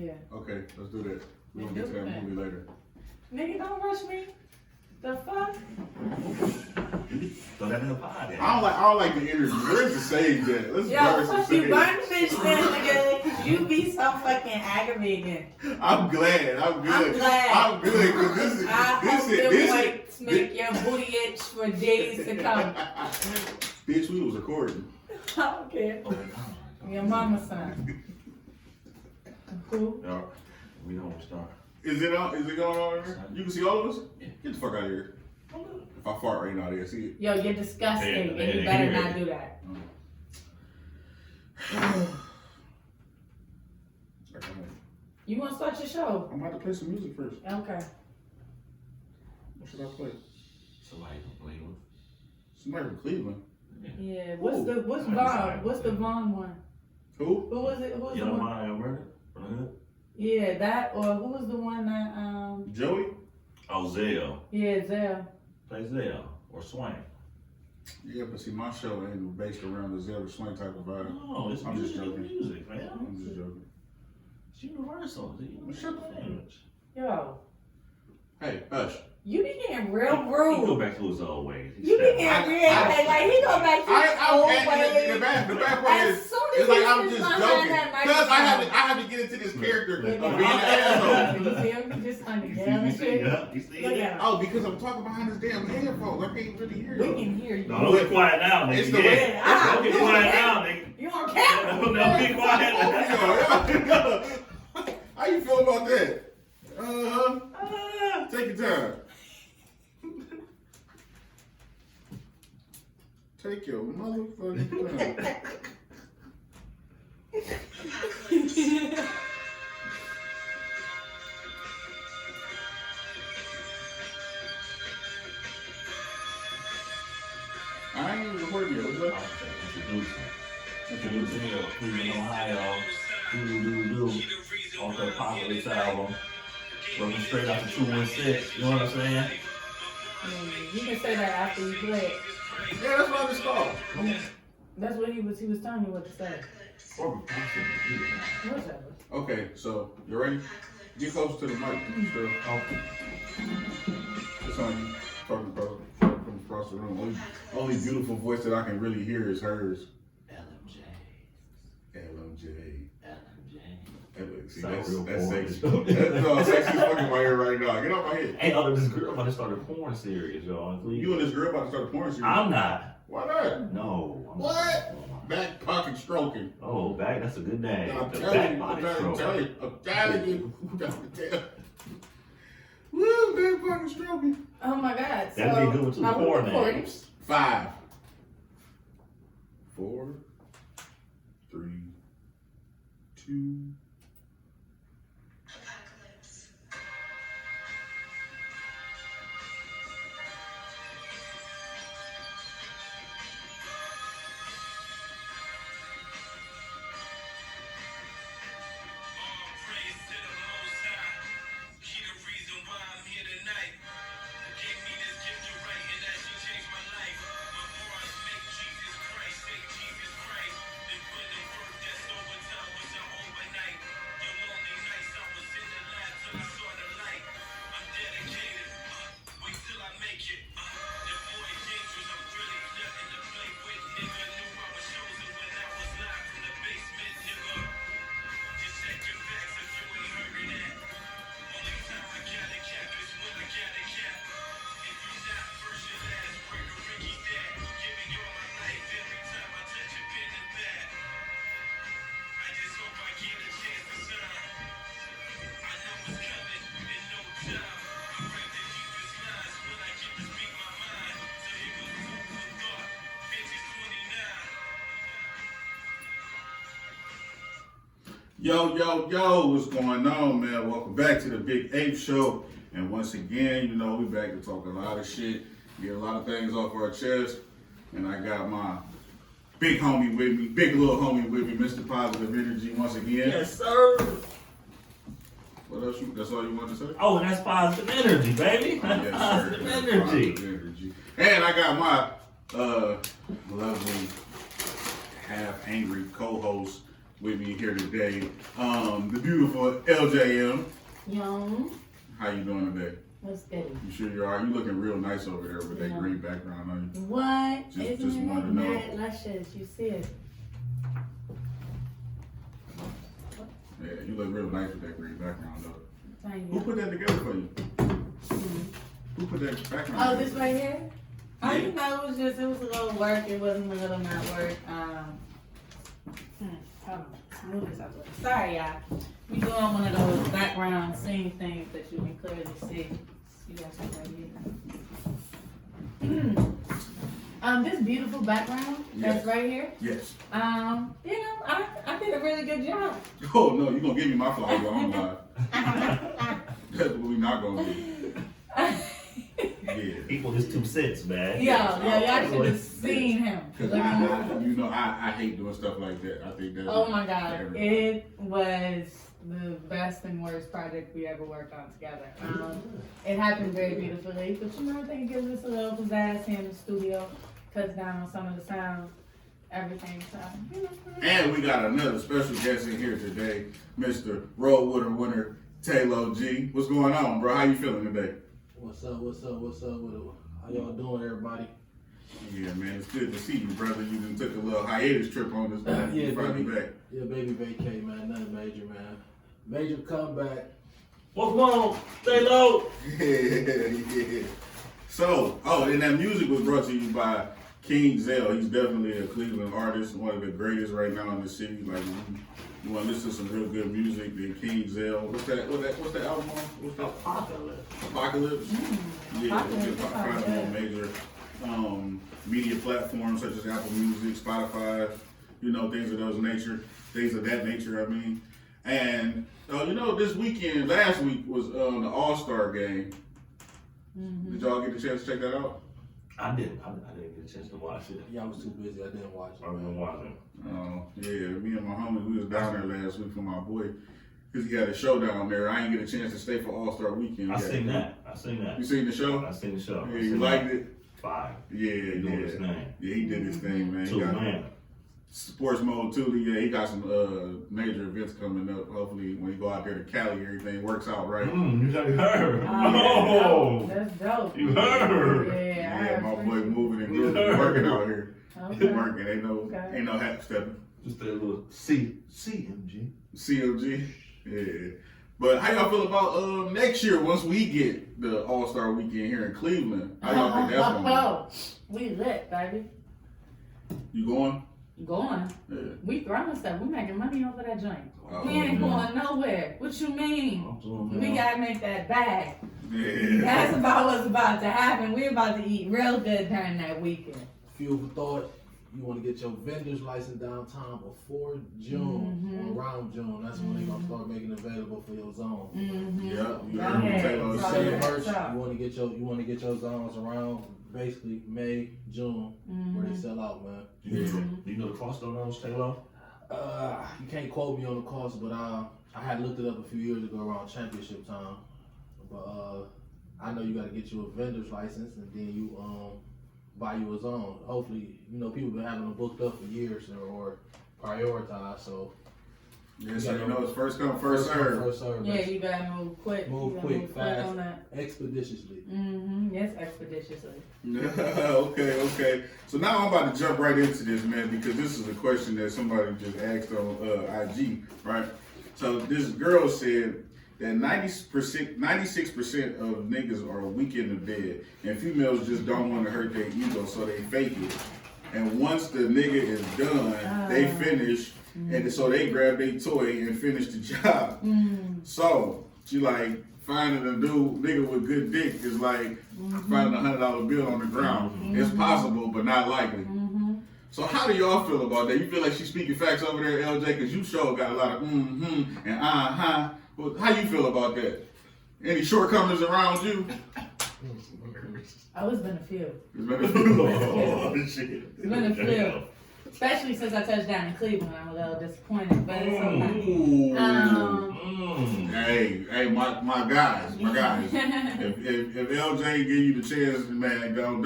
Yeah. Okay, let's do that. We're Yeah, gonna get to do that that. movie later. Nigga, don't rush me. The fuck? Throw that in the pod. I don't like the energy. Where's the sage at? Let's Yo, burn some fuck you, sage. burn the bitch then, nigga. You be so fucking aggravating. I'm glad. I'm good. I'm glad. I'm good because this is I hope them this weights make your booty itch for days to come. Bitch, we was recording. I don't care. Your mama's son. Who? Yeah, we don't start. Is it on? Is it going on there? You can see all of us? Yeah. Get the fuck out of here. If I fart right now, they'll see it. Yo, you're disgusting, Yeah, and you yeah, better yeah. not do that. You want to start your show? I'm about to play some music first. Okay. What should I play? Somebody can play with. Somebody from Cleveland. Yeah. What's Ooh. Vaughn? What's the Vaughn one? Who? Who was it? Who was the Young one? Mario Murder from the hood. Yeah, that or who was the one that Joey? Oh, Zell. yeah, Zell. Play Zell or Swank. Yeah, but see, my show ain't based around the Zelda Swing type of vibe. No, it's I'm just music, joking. music, man. I'm just joking. It's universal. It's Shut the fuck up. language. Yo, Hey, hush. you be getting real He go rude. back to his old ways. He You be stepped getting out. real like he go back to his old ways. The bad part As is, soon as it's like he I'm sits just behind joking. that Because I microphone. have to get into this character of being Look an at asshole. him. You see him? He just under You yell see, and you see, shit. yeah, you see Look it? at him. Oh, because I'm talking behind this damn headphones. I can't really hear We you. can hear you. No, don't get quiet now, nigga. It's the Yeah. way- Ah, Don't get you quiet on now, camera? nigga. You on camera? Don't be quiet. How you feel about that? Take your time. Take your motherfucking time. I ain't even recording yet. What's up? Introduce me to Cleveland, Ohio. Do. Off the Apocalypse album. Looking straight out to 216. You know what I'm saying? You can say that after you play it. Yeah, that's what I just called. That's what he was telling you what to say. Whatever. Okay, so you ready? Get close to the mic. Still. It's on you. Talking from across the room. Only beautiful voice that I can really hear is hers. LMJ. LMJ. See, Sound that's real sexy. porn. No, sexy's fucking my ear right now. Get off my head. Hey, this girl about to start a porn series, y'all. You and this girl about to start a porn series. I'm not. Why not? No. I'm What? not. Back pocket stroking. Oh, back. That's a good name. I'm The telling back you. body I'm stroke. telling you. Woo, back pocket stroking. Oh my God. That'd be a good one too. are we Porn recording? names. 5, 4, 3, 2. Yo, what's going on, man? Welcome back to the Big Ape Show. And once again, you know, we back to talk a lot of shit, get a lot of things off our chest. And I got my big homie with me, big little homie with me, Mr. Positive Energy once again. Yes, sir. What else? That's all you want to say? Oh, and that's positive energy, baby. Yes, sir. Positive That's energy. positive energy. And I got my lovely, half angry co-host, with me here today. The beautiful LJM. Yo, How you doing today? what's good? You sure you are? You looking real nice over there with that Yeah. green background on you. What? Just Isn't wanted it to know. mad luscious? You see it? Yeah, you look real nice with that green background though. Thank Who you. put that together for you? Who put that background Oh, together? this right here? Oh, Yeah. you know, it was a little work. It wasn't a little not work. Hold on. Move this out the way. Sorry, y'all. We doing one of those background scene things that you can clearly see. You got something right here. This beautiful background that's right here. Yes. You know, I did a really good job. Oh no, you gonna give me my flowers while I'm live. That's what we not gonna do. Yeah. Equal his 2 cents, man. Y'all should have seen him. Cause I hate doing stuff like that. I think that's. Oh my God, it was the best and worst project we ever worked on together. It happened very beautifully, but you know, I think it gives us a little pizzazz here in the studio, cuts down on some of the sound, everything. So, you know. And we got another special guest in here today, Mr. Roadwooder winner Taylor G. What's going on, bro? How you feeling today? What's up with it? How y'all doing, everybody? Yeah, man, it's good to see you, brother. You done took a little hiatus trip on this. Yeah, You finally baby. back. Yeah, baby vacay, man. Nothing major, man. Major comeback. What's wrong? Stay low. Yeah. So, and that music was brought to you by King Zell. He's definitely a Cleveland artist, one of the greatest right now in the city. Like, you want to listen to some real good music, then King Zell. What's that album on? What's that? Apocalypse. Yeah, Apocalypse, it's kind of on major media platforms such as Apple Music, Spotify, you know, things of that nature, I mean. And, this weekend, last week was the All-Star game. Did y'all get the chance to check that out? I didn't get a chance to watch it. Yeah, I was too busy. I didn't watch it. I've been watching. Yeah, me and my homies, we was down there last week for my boy, because he had a show down there. I didn't get a chance to stay for All-Star Weekend. I seen that. You seen the show? I seen the show. Yeah, you liked it? Fire. Yeah, He doing his thing. Yeah, he did his thing, man. He Too, got man. Sports Mode too. Yeah, he got some major events coming up. Hopefully, when he go out there to Cali, everything works out right. You heard. Oh, that's dope. You heard. Yeah, Yeah, my boy moving and grooving, working out here. Okay. Working, ain't no hat stepping. Just a little CMG. COG. Yeah. But how y'all feel about next year once we get the All-Star Weekend here in Cleveland? How y'all think that's gonna We lit, baby. be? You going? Going. Yeah. We throwing stuff. We making money over that joint. Oh, We ain't man. going nowhere. What you mean? I'm doing We gotta make that bag. Yeah. That's about what's about to happen. We're about to eat real good during that weekend. Fuel for thought. You want to get your vendor's license downtown before June or around June. That's when they're going to start making it available for your zone. Mm-hmm. Yep. You Go heard what ahead. Taylor Talk said. that Merch, talk. you want to get your zones around basically May, June, where they sell out, man. Do you know the cost of those, Taylor? You can't quote me on the cost, but I had looked it up a few years ago around championship time. But I know you got to get you a vendor's license, and then you buy you a zone. Hopefully, people been having them booked up for years or prioritized. So Yeah, so it's first come, first serve. First serve. Yeah, you gotta move quick. Move You gotta quick, move fast. on that. Expeditiously. Yes, expeditiously. Okay. So now I'm about to jump right into this, man, because this is a question that somebody just asked on IG, right? So this girl said that 96% of niggas are weak in the bed, and females just don't want to hurt their ego, so they fake it. And once the nigga is done, they finish, and so they grab their toy and finish the job. So she like finding a dude nigga with good dick is like finding $100 bill on the ground. It's possible, but not likely. So how do y'all feel about that? You feel like she's speaking facts over there, LJ? Because you sure got a lot of and Well, how you feel about that? Any shortcomings around you? Oh, it's been a few. It's been a few. Oh, shit. It's been a few. Especially since I touched down in Cleveland, I'm a little disappointed, but it's okay. Hey, Hey, my guys. If LJ give you the chance, man, don't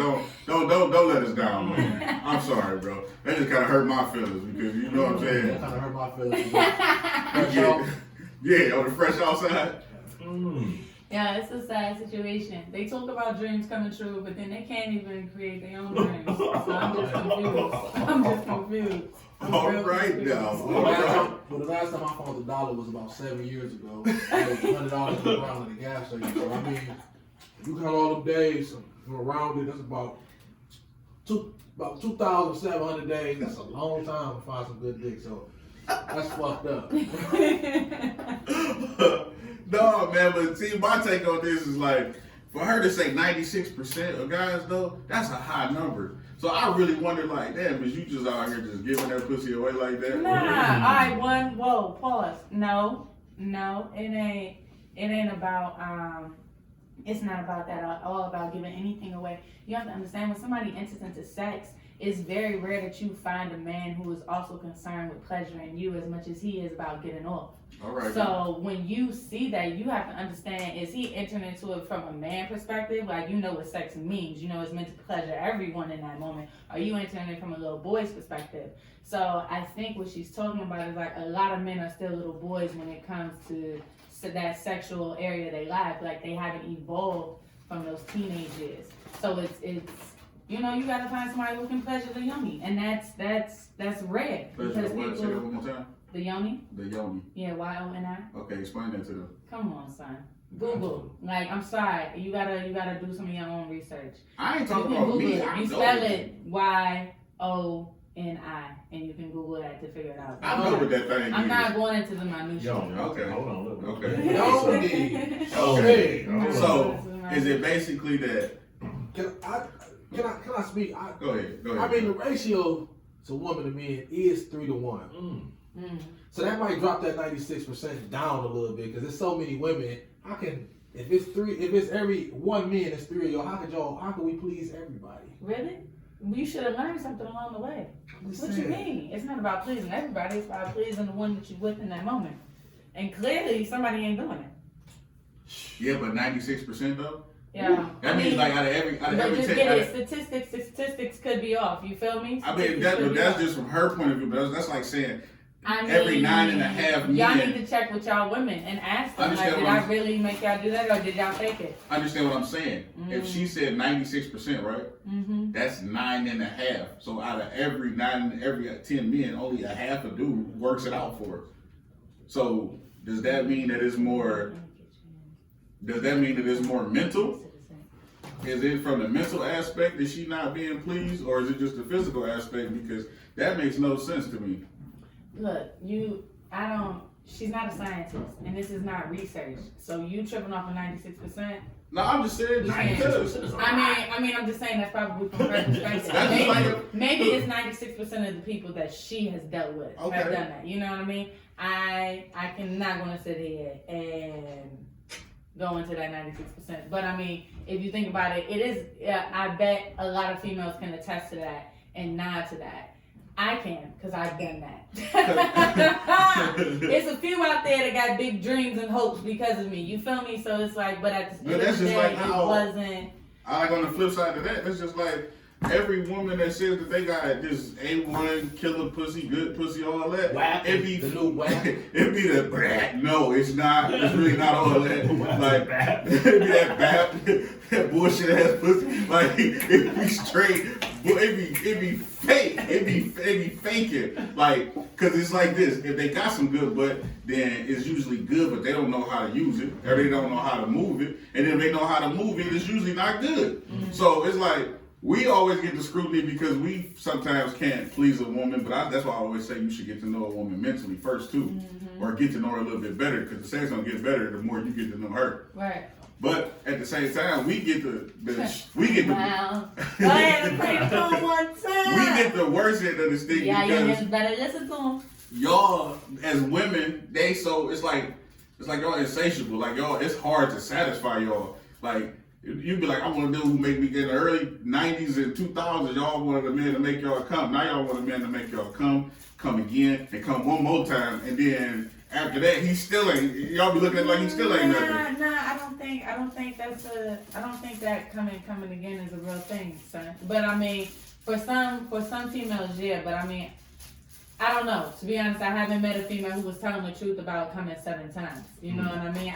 let us down, man. I'm sorry, bro. That just kind of hurt my feelings because you know what I'm saying. That kind of hurt my feelings. Yeah, on the fresh outside. Yeah, it's a sad situation. They talk about dreams coming true, but then they can't even create their own dreams. So I'm just confused. All right now. Well, the last time I found $1 was about 7 years ago. It was $100 on the ground at the gas station. So I mean, if you count all them days from around it, that's about 2,700 days. That's a long time to find some good dick. So that's fucked up. No, man, but see, my take on this is like, for her to say 96% of guys, though, that's a high number. So I really wonder, like, damn, is you just out here just giving that pussy away like that? Nah, whoa, pause. No, it ain't about, it's not about that at all, about giving anything away. You have to understand, when somebody enters into sex, it's very rare that you find a man who is also concerned with pleasuring you as much as he is about getting off. All right. So when you see that, you have to understand, is he entering into it from a man perspective? Like, you know what sex means. You know it's meant to pleasure everyone in that moment. Are you entering it from a little boy's perspective? So I think what she's talking about is like a lot of men are still little boys when it comes to that sexual area they like. Like, they haven't evolved from those teenage years. So it's you know, you gotta find somebody who can pleasure the yoni. And that's rare. Pleasure, Because what? Say that one more time. the yoni? The yoni. Yeah, YONI. Okay, explain that to them. Come on, son. Google. Like, I'm sorry. You gotta do some of your own research. I ain't You talking can about Google me. it. I You know spell it. it YONI, and you can Google that to figure it out. I know what that thing I'm is. not going into the minutiae. Okay. Hold on. Look. Okay. Yoni. Okay. Okay. So, is it basically that? Can I speak? Go ahead. I mean, the ratio to woman to men is 3 to 1. So that might drop that 96% down a little bit because there's so many women. How can if it's every one man, it's 3 of y'all. How can we please everybody? Really? You should have learned something along the way. What you mean? It's not about pleasing everybody. It's about pleasing the one that you're with in that moment. And clearly, somebody ain't doing it. Yeah, but 96% though. Yeah. That means like out of every But 10. just get it. Statistics could be off. You feel me? I mean, that's just from her point of view. But that's like saying I mean, every 9.5 men. Y'all need to check with y'all women and ask them, like, did I really make y'all do that or did y'all fake it? Understand what I'm saying? If she said 96%, right? Mm-hmm. That's 9.5. So out of every 10 men, only a half a dude works it out for her. So does that mean that it's more? Does that mean that it's more mental? Is it from the mental aspect that she not being pleased, or is it just the physical aspect? Because that makes no sense to me. Look, she's not a scientist, and this is not research. So you tripping off of 96%? No, I'm just saying because. I mean, I'm just saying that's probably from her perspective. That's just like Maybe it's 96% of the people that she has dealt with have Okay. done that. You know what I mean? I cannot gonna sit here and go into that 96%. But I mean, if you think about it, it is. I bet a lot of females can attest to that and nod to that. I can, because I've done that. There's a few out there that got big dreams and hopes because of me. You feel me? So it's like, but at the end of the day, it wasn't. I like on the flip side of that, that's just like every woman that says that they got this A1 killer pussy, good pussy, all that. Whack, It be the new whack. It be the brat. No, it's not. It's really not all that. Like it be that bap, that bullshit ass pussy. Like it be straight. It be fake. It be faking. Like, cause it's like this. If they got some good butt, then it's usually good, but they don't know how to use it, or they don't know how to move it. And then if they know how to move it, it's usually not good. So it's like we always get the scrutiny because we sometimes can't please a woman. But that's why I always say you should get to know a woman mentally first too, or get to know her a little bit better. Because the sex gonna get better the more you get to know her. Right. But at the same time, we get the Wow. Go ahead and play the song one time. we get the worst end of the stick Yeah, because you better listen to them. y'all as women, it's like y'all insatiable. Like y'all, it's hard to satisfy y'all. Like you'd be like, I want a dude who make me get in the early 90s and 2000s. Y'all wanted a man to make y'all come. Now y'all want a man to make y'all come again, and come one more time, and then after that, he still ain't. Y'all be looking at it like he still ain't nothing. Nah, I don't think I don't think that coming again is a real thing, son. But I mean, for some females, yeah. But I mean, I don't know. To be honest, I haven't met a female who was telling the truth about coming 7 times. You know what I mean?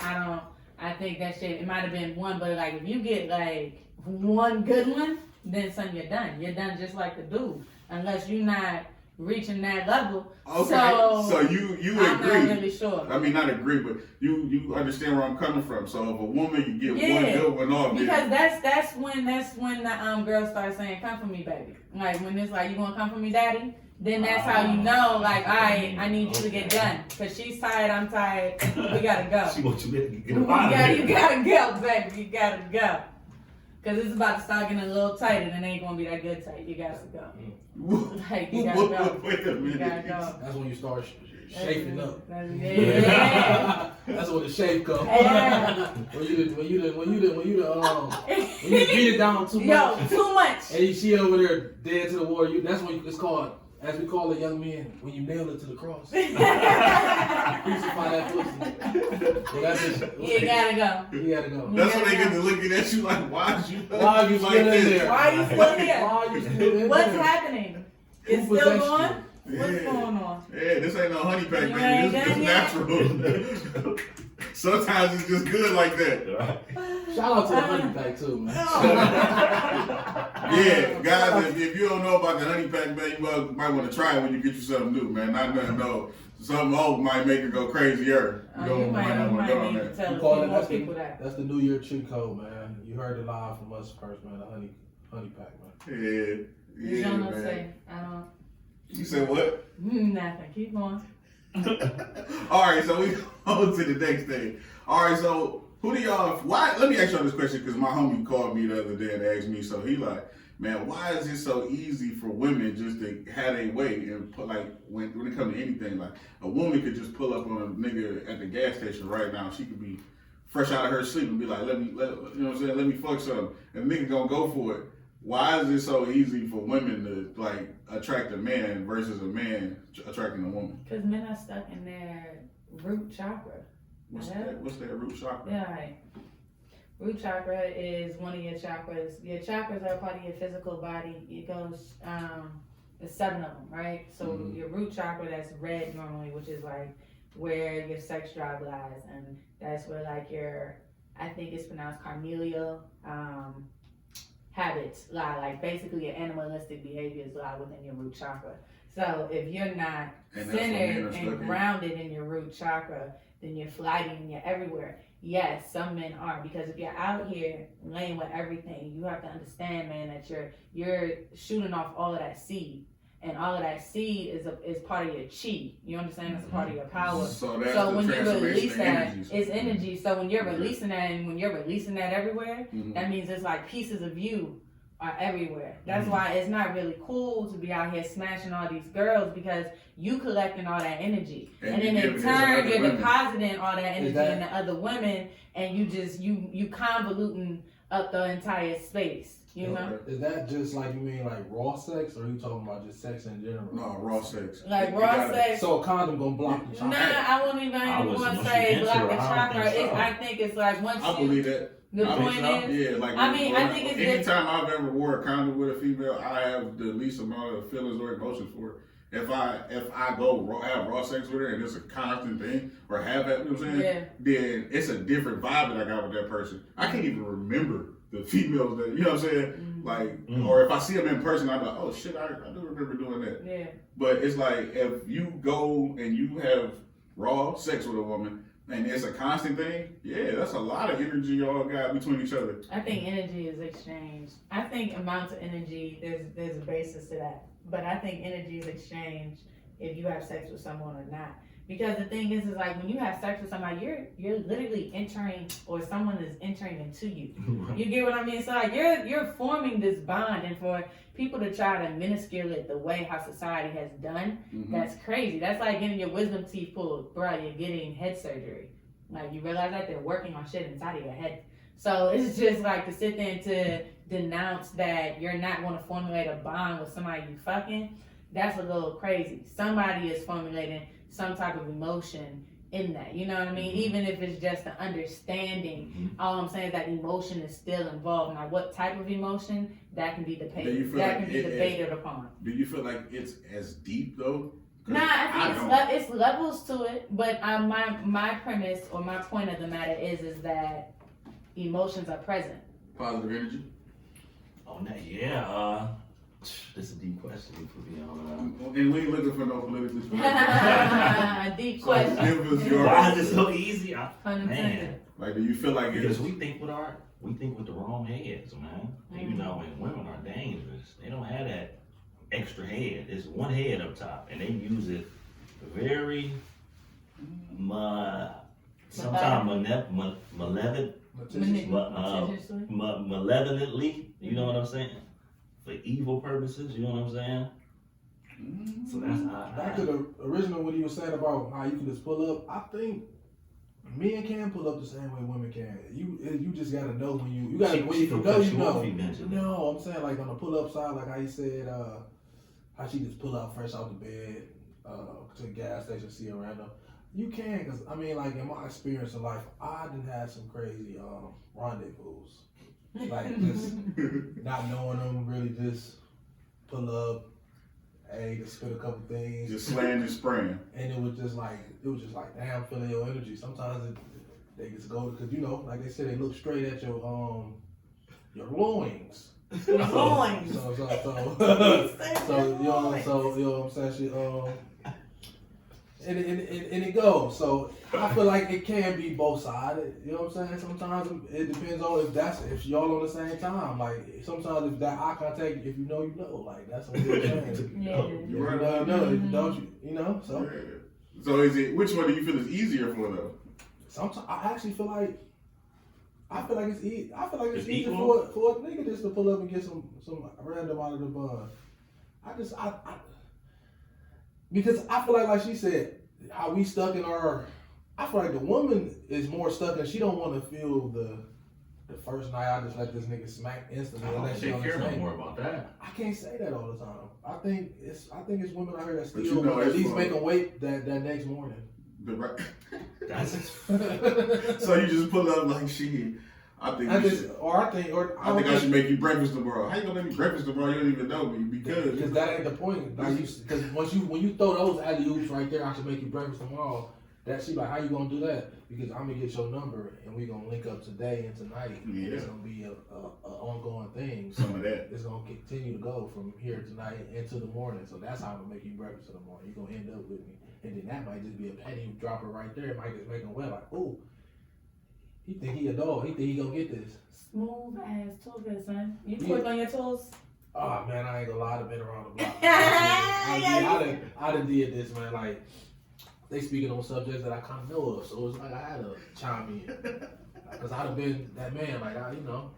I think that shit, it might have been one, but like if you get like one good one, then son, you're done. You're done just like the dude. Unless you're not reaching that level. Okay, so you I'm agree. not really sure. I mean, not agree, but you understand where I'm coming from. So if a woman, you get one good one off. Because that's when the girls start saying, "Come for me, baby." Like when it's like, "You gonna come for me, daddy?" Then that's how you know, like, all right, I need you to get done. Cause she's tired, I'm tired. We gotta go. She wants you to get up out of here. You gotta go, baby. You gotta go. Cause it's about to start getting a little tight, and it ain't gonna be that good tight. You gotta go. Like, you gotta go. Wait a minute. You gotta go. That's when you start shaping up. Yeah. That's when the shape comes. Yeah. when you beat it down too much. Yo, too much. And she over there dead to the water. That's when it's called, as we call it, young men, when you nail it to the cross. Crucify that pussy. So that's it. You gotta go. You gotta go. That's when they get to looking at you like, why are you still like in this? there? Why are you still here? Why are you still in What's there? happening? It's Who still possessed going? you? What's Yeah. going on? Yeah, this ain't no honey pack, You baby. ain't This done is yet? natural. Sometimes it's just good like that. Shout out to the honey pack too, man. Yeah, guys, if you don't know about the honey pack, man, you might want to try it when you get you something new, man. Not nothing, no. Something old might make it go crazier. You might wanna go on need to that. tell We a call few it, more that's people that. That's the New Year cheat code, man. You heard it live from us first, man. The honey pack, man. You Yeah, don't know man. say. I don't. You said what? Nothing. Keep going. All right, so we on to the next thing. All right, so who do y'all? Why? Let me ask y'all this question because my homie called me the other day and asked me. So he like, man, why is it so easy for women just to have a way and put like when it comes to anything? Like a woman could just pull up on a nigga at the gas station right now. She could be fresh out of her sleep and be like, you know what I'm saying? Let me fuck something, and the nigga gonna go for it. Why is it so easy for women to like attract a man versus a man attracting a woman? Because men are stuck in their root chakra. What's that root chakra? Yeah, right. Root chakra is one of your chakras. Your chakras are part of your physical body. It goes, there's 7 of them, right? So your root chakra, that's red normally, which is like where your sex drive lies, and that's where like your, I think it's pronounced carnelian habits lie. Like basically your animalistic behaviors lie within your root chakra. So if you're not centered and grounded in your root chakra, then you're flighty and you're everywhere. Yes, some men are, because if you're out here laying with everything, you have to understand, man, that you're shooting off all of that seed, and all of that seed is part of your chi. You understand? It's a part of your power. So that's So the when you transformation release of that, energies. it's energy. So when you're releasing that, and when you're releasing that everywhere, Mhm. that means it's like pieces of you are everywhere. That's why it's not really cool to be out here smashing all these girls, because you collecting all that energy, and then in turn you're depositing all that energy in the other women, and you convoluting up the entire space. You know? Is that just like, you mean like raw sex, or are you talking about just sex in general? No, raw sex. Like raw sex. So a condom gonna block the Nah, chakra? I wouldn't even want to say block the chakra. I think it's like once I believe that. the point is, Yeah, like I mean, I think it's anytime I've ever wore a condom with a female, I have the least amount of feelings or emotions for her. If I have raw sex with her and it's a constant thing, or have that, you know what I'm saying? Yeah. Then it's a different vibe that I got with that person. I can't even remember the females that, you know what I'm saying? Like, or if I see them in person, I'm like, oh shit, I do remember doing that. Yeah. But it's like, if you go and you have raw sex with a woman, and it's a constant thing, yeah, that's a lot of energy y'all got between each other. I think energy is exchanged. I think amounts of energy, there's a basis to that. But I think energy is exchanged if you have sex with someone or not. Because the thing is like when you have sex with somebody, you're literally entering, or someone is entering into you. You get what I mean? So like you're forming this bond, and for people to try to minuscule it the way how society has done, that's crazy. That's like getting your wisdom teeth pulled, bro. You're getting head surgery. Like you realize that they're working on shit inside of your head. So it's just like to sit there and to denounce that you're not going to formulate a bond with somebody you fucking. That's a little crazy. Somebody is formulating some type of emotion in that. You know what I mean? Even if it's just an understanding, all I'm saying is that emotion is still involved. Now, what type of emotion, that can be Do you debated. feel That like can be debated upon. Do you feel like it's as deep though? 'Cause Nah, I think don't. it's levels to it. But my premise or my point of the matter is that emotions are present. Positive energy. On that, yeah. This is a deep question you put me on. And we ain't looking for no political speech. Deep So question. give us your- Why is it so easy? Man, Like, do you feel like because it's we think with the wrong heads, man. And you know, and women are dangerous. They don't have that extra head. It's one head up top, and they use it very, sometimes malevolent. Meticulously. Malevolently, you know what I'm saying? For evil purposes, you know what I'm saying? So that's Back to the original what he was saying about how you can just pull up. I think men can pull up the same way women can. You just gotta know when you gotta when you know you know. No, I'm saying like on the pull up side, like how he said, how she just pull up fresh out the bed to the gas station, see her random. You can, cause I mean, like in my experience in life, I done had some crazy rendezvous. Like just not knowing them, really just pull up, hey, just spit a couple things, just slaying and spraying? and it was just like damn, feeling your energy. Sometimes they just go because you know, like they said, they look straight at your loins. Loins. So you know what I'm saying? She and it goes. So I feel like it can be both sided. You know what I'm saying? Sometimes it depends on if y'all on the same time. Like sometimes if that eye contact, if you know, like that's what you're saying. Yeah. You're right. Don't you? You know. So Yeah. So is it? Which one do you feel is easier for though? sometimes I actually feel like. I feel like it's easy. I feel like it's easy equal? for a nigga just to pull up and get some random out of the bun. Because I feel like she said, how we stuck in our. I feel like the woman is more stuck and she don't want to feel the first night I just let this nigga smack instantly. I don't unless think she they care no understand. more about that. I can't say that all the time. I think it's women out here that But still you know at it's least for- make them wait that next morning. The right. That's So you just pull up like shit. I think I think I should make you breakfast tomorrow. How you gonna make me breakfast tomorrow? You don't even know me because that ain't the point. Like because when you throw those alley oops right there, I should make you breakfast tomorrow. That she like, how you gonna do that? Because I'm gonna get your number and we gonna link up today and tonight. Yeah. And it's gonna be a ongoing thing. some of that. It's gonna continue to go from here tonight into the morning. So that's how I'm gonna make you breakfast in the morning. You're gonna end up with me, and then that might just be a penny dropper right there. It might just make him wet like, oh, he think he a dog. He think he gonna get this. Smooth ass toolkit, son. You quick on your tools? Oh man, I ain't gonna lie, I've been around the block. I done did this, man. Like they speaking on subjects that I kind of know of, so it's like I had to chime in because I'd have been that man, like you know.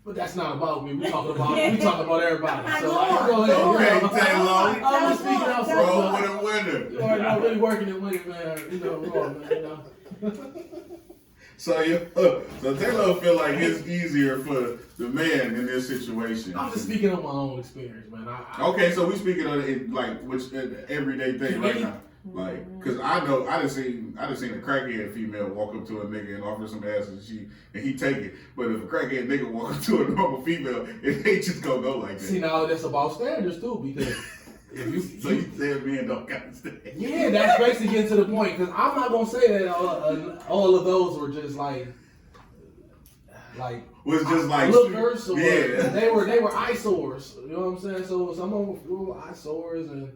But that's not about me. We talking about everybody. So like, go ahead. Okay, You know, Taylor. I'm just speaking out for Roll with a winner. you already know, really working it with it, man. You know, raw, man. You know. So so Taylor feel like it's easier for the man in this situation. I'm just speaking on my own experience, man. Okay, so we speaking of it like which everyday thing right now. Like, cause I know I done seen a crackhead female walk up to a nigga and offer some ass and he take it. But if a crackhead nigga walk up to a normal female, it ain't just gonna go like that. See, now that's about standards too, because if you So you said men don't got to stay. yeah, that's basically getting to the point. Because I'm not gonna say that all of those were just like Was just like lookers, or yeah. they were eyesores. You know what I'm saying? So some of them were eyesores and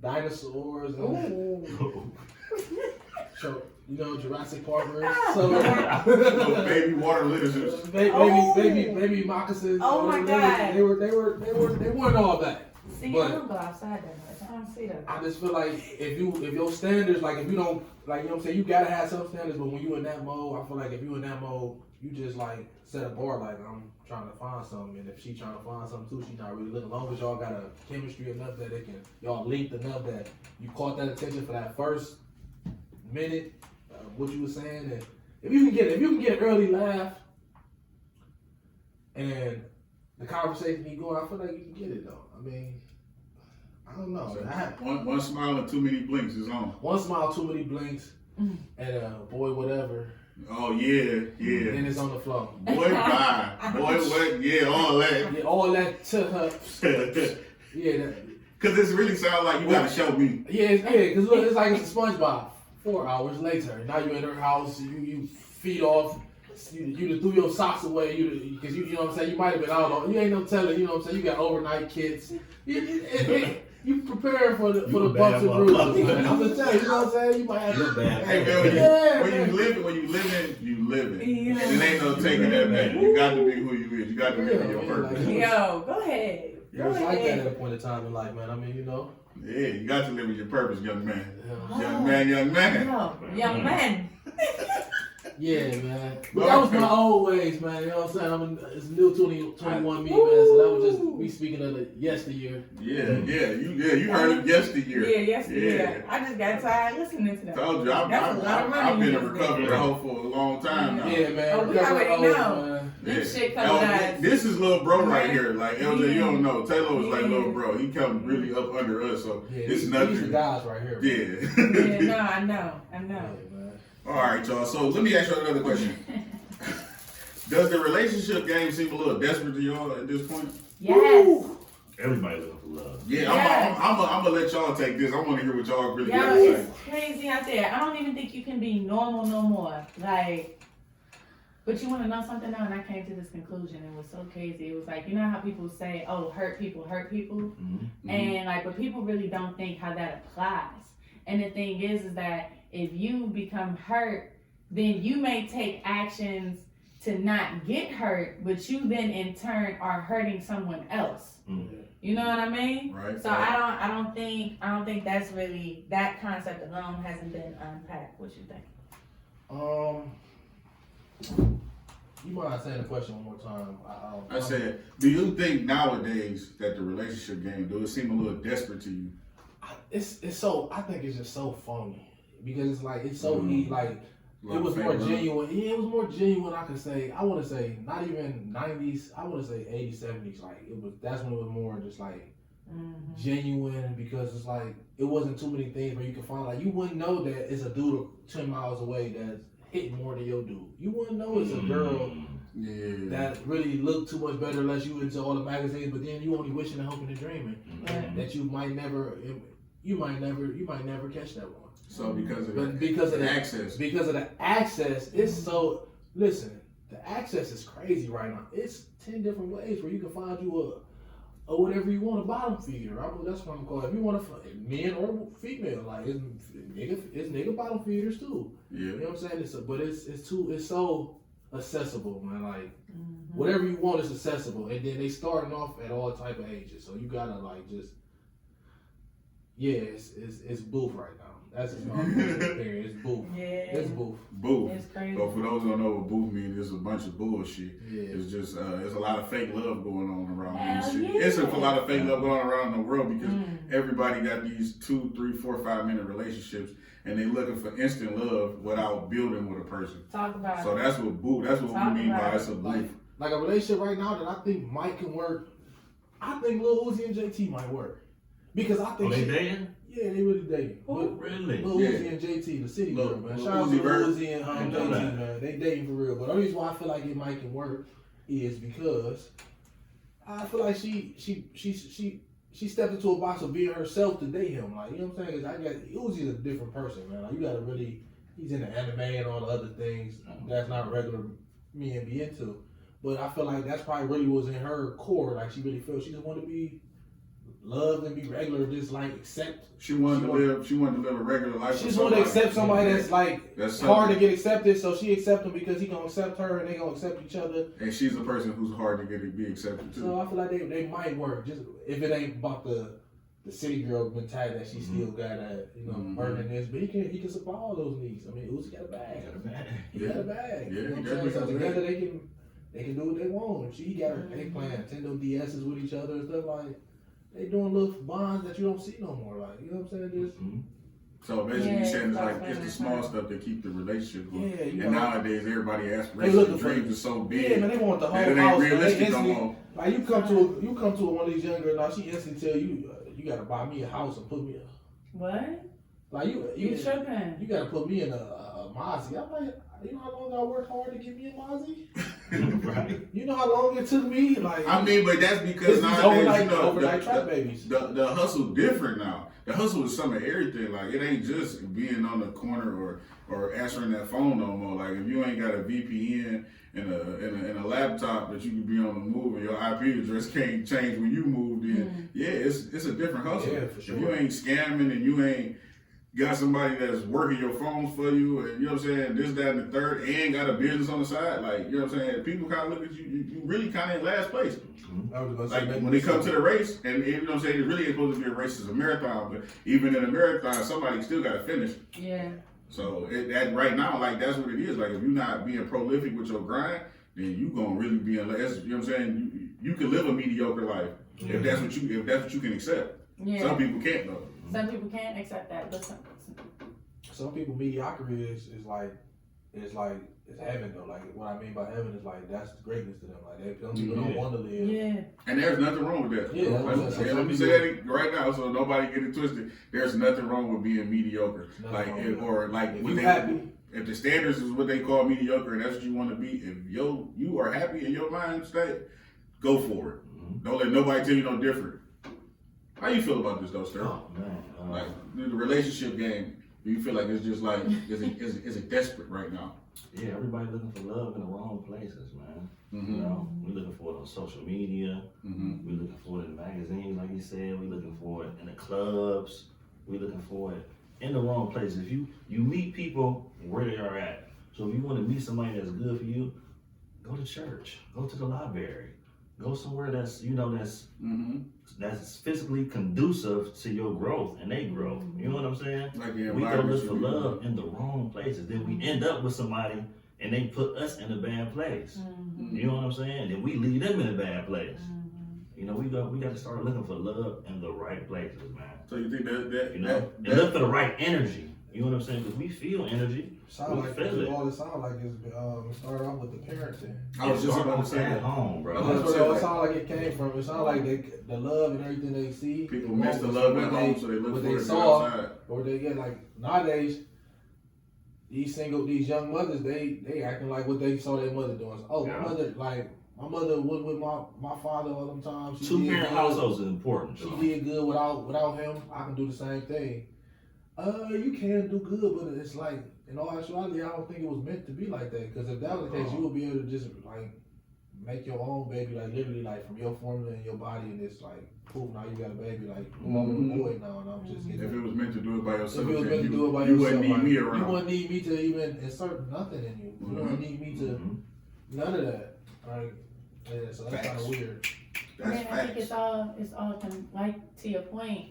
dinosaurs and Ooh. so you know Jurassic Parkers. So Little baby water lizards. baby moccasins. Oh my God. They weren't all that. See, But- I don't go outside that much. I don't see that. I just feel like if your standards, like if you don't, like, you know what I'm saying, you gotta have some standards, but when you in that mode, I feel like if you in that mode, you just like set a bar, like I'm trying to find something, and if she trying to find something too, she not really looking. As long as y'all got a chemistry enough that y'all linked enough that you caught that attention for that first minute, what you were saying, and if you can get an early laugh, and the conversation keep going, I feel like you can get it though. I mean, I don't know. One smile and too many blinks is on. One smile, too many blinks. and boy whatever, Oh yeah, and yeah. it's on the floor. Boy, bye. Boy, what? Yeah, all that. Yeah, all that yeah, Cause this really sounds like you gotta show me. because look, it's like it's a SpongeBob. 4 hours later, now you in her house, you feet off, you threw your socks away, because you know what I'm saying, you might have been out on, you ain't no telling, you know what I'm saying, you got overnight kits. You prepare for the You a bumps bad and bruises. motherfucker. I'm just telling you, you know what I'm saying, you might have You're bad. Hey man, Yeah, when man. you living, you living. Yeah. And it ain't no taking that back. You got to be who you is. You got to live in your Yeah, purpose. like- Yo, go ahead. It Go was like that ahead. at a point in time in life, man. I mean, you know. Yeah, you got to live in your purpose, young man. Yeah, Young man, young man. Yo, young man. yeah man. But that was my old ways, man. You know what I'm saying? It's new 2021 me, man. So that was just me speaking of the yesteryear. Yeah, you heard it yesteryear. Yeah, yesterday. I just got tired listening to that. Told you, That's a lot of money I've been a you just recovery did. hoe for a long time now. Yeah, man. Oh, we Recovery already old, know. man. This shit Oh, coming out. this is little bro right here. Like LJ, you Yeah. don't know. Taylor was like Yeah. little bro. He come really up under us, so Yeah, it's these nothing. the guys right here. Man. Yeah. Yeah, no, I know. Yeah, man. All right, y'all. So let me ask you another question. Does the relationship game seem a little desperate to y'all at this point? Yes. Everybody looking for love. Yeah, Yes. I'm gonna let y'all take this. I want to hear what y'all really got Yo, to it's say. crazy out there. I don't even think you can be normal no more. Like, but you want to know something now? And I came to this conclusion. It was so crazy. It was like, you know how people say, oh, hurt people hurt people? Mm-hmm. And like, but people really don't think how that applies. And the thing is that if you become hurt, then you may take actions to not get hurt, but you then in turn are hurting someone else. Mm-hmm. You know what I mean? Right. So I don't think that's really, that concept alone hasn't been unpacked. What you think? You mind saying the question one more time? I said, do you think nowadays that the relationship game do it seem a little desperate to you? It's so. I think it's just so phony because it's like it's so like. Like It was fake more love? genuine. Yeah, it was more genuine. I could say. I want to say not even 90s. I want to say 80s, 70s. Like it was. That's when it was more just like genuine because it's like it wasn't too many things where you could find like you wouldn't know that it's a dude 10 miles away that's hitting more than your dude. You wouldn't know it's a girl Yeah. that really looked too much better unless you into all the magazines. But then you only wishing and hoping and dreaming Mm-hmm. that you might never catch that one. So because of But because of the the access. because of the access, it's so. Listen, the access is crazy right now. It's 10 different ways where you can find you a whatever you want, a bottom feeder. That's what I'm calling. If you want to men or female, like it's nigga bottom feeders too. Yeah. You know what I'm saying? It's so accessible, man. Like whatever you want is accessible, and then they starting off at all type of ages. So you gotta like just. Yeah, it's booth right now. That's just my personal opinion. It's booth. Yeah. It's booth. Booth. It's crazy. So for those who don't know what booth means, it's a bunch of bullshit. Yeah. It's just there's a lot of fake love going on around Hell this shit. yeah. It's a lot of fake love going on around the world because Mm. everybody got these 2, 3, 4, 5 minute relationships and they looking for instant love without building with a person. Talk about So it. that's what booth. That's what Talk we mean by about it's a Like, booth. like a relationship right now that I think might can work. I think Lil Uzi and JT might work because I Oh, think they dating? yeah, they really dating. Who? Really? Lil Yeah. Uzi and JT, the city Lil- girl, man. Lil Shout out to Uzi Vert. Lil Uzi and I know JT, that. man. They dating for real. But the only reason why I feel like it might can work is because I feel like she stepped into a box of being herself to date him. Like, you know what I'm saying? 'Cause I got Uzi's a different person, man. Like, you gotta really, he's into anime and all the other things that's not regular me and be into. But I feel like that's probably really was in her core. Like, she really feels she just want to be loved and be regular, just like accept. She wanted to live a regular life. She with just want to somebody. accept somebody that's like That's hard to something. get accepted. So she accept him because he gonna accept her and they gonna accept each other. And she's a person who's hard to get to be accepted too. So I feel like they might work. Just if it ain't about the city girl mentality that she still got burning this, but he can supply all those needs. I mean, Uzi got a bag. He got a bag. Yeah, You know he what I'm saying? definitely So got a together they can do what they want. She got her, they playing Nintendo DSs with each other and stuff like. They doing little bonds that you don't see no more. Like, you know what I'm saying? Just So basically, Yeah, you're saying it's that's like it's the fine. small stuff that keep the relationship going. Yeah, you And know. nowadays, everybody They aspirations looking and for- dreams are so big Yeah, man, they want the whole that it house. ain't man. They realistic no instantly- more. Like you come to one of these young girls now, she instantly tell you, you gotta buy me a house and put me up. What? Like You tripping. you gotta put me in a Mozzie. I'm like, you know how long I worked hard to get me a Mozzie? Right. You know how long it took me? Like, I mean, but that's this because is nowadays, you know, overnight trap babies. the hustle different now. The hustle is some of everything. Like, it ain't just being on the corner or answering that phone no more. Like, if you ain't got a VPN and a laptop that you can be on the move and your IP address can't change when you moved in, yeah, it's a different hustle. Yeah, for sure. If you ain't scamming and you ain't got somebody that's working your phones for you, and you know what I'm saying, this, that, and the third, and got a business on the side, like, you know what I'm saying, people kind of look at you, you really kind of in last place. I was gonna Like, say, when it comes to the race, and you know what I'm saying, it really ain't supposed to be a race, it's a marathon, but even in a marathon, somebody still got to finish. Yeah. So that right now, like, that's what it is. Like, if you're not being prolific with your grind, then you gonna really be in less. You know what I'm saying? You can live a mediocre life if that's what you can accept. Yeah. Some people can't though. Some people can't accept that, but some people mediocrity is it's heaven though. Like what I mean by heaven is like that's greatness to them. Like some people don't want to live. yeah. And there's nothing wrong with that. Yeah, Let me say that right now, so nobody get it twisted. There's nothing wrong with being mediocre. Nothing Like, wrong with that. or like, If when you they, happy. if the standards is what they call mediocre, and that's what you want to be, if you are happy in your mind state, go for it. Don't let nobody tell you no different. How you feel about this though, sir? Oh man. Like the relationship game, do you feel like it's just like is it desperate right now? Yeah, everybody looking for love in the wrong places, man. Mm-hmm. You know, we looking for it on social media. Mm-hmm. We looking for it in magazines, like you said. We looking for it in the clubs. We looking for it in the wrong places. If you meet people where they are at. So if you want to meet somebody that's good for you, go to church. Go to the library. Go somewhere that's that's physically conducive to your growth and their growth. You know what I'm saying? Like the We go environment look you for be in. love in the wrong places. Then we end up with somebody and they put us in a bad place. You know what I'm saying? Then we leave them in a bad place. You know, we got to start looking for love in the right places, man. So you think that You know, and look for the right energy. You know what I'm saying? Because we feel energy. Sound We like feel it. all it sound like is it started off with the parenting. I was just about to say at that. home, bro. I was That's gonna where say it sound like it came from. It sound like the love and everything they see. people miss the love at home, so they look for it outside. Or they get like nowadays, these young mothers, they acting like what they saw their mother doing. Oh, Yeah. my mother was with my father all them times. She Two did parent good. households is important. She John. did good without him. I can do the same thing. You can do good, but it's like in all actuality, I don't think it was meant to be like that. Because if that was the case, you would be able to just like make your own baby, like literally like from your formula in your body, and it's like, cool, now you got a baby, like I'm a boy now, and I'm just getting. If it was meant to do it by yourself, If it was then meant to do it by you yourself, wouldn't need like, me you around. wouldn't need me to even insert nothing in you. You wouldn't need me to none of that. Like, yeah, so that's kind Facts. of weird. I mean, That's I think facts. it's all like to your point.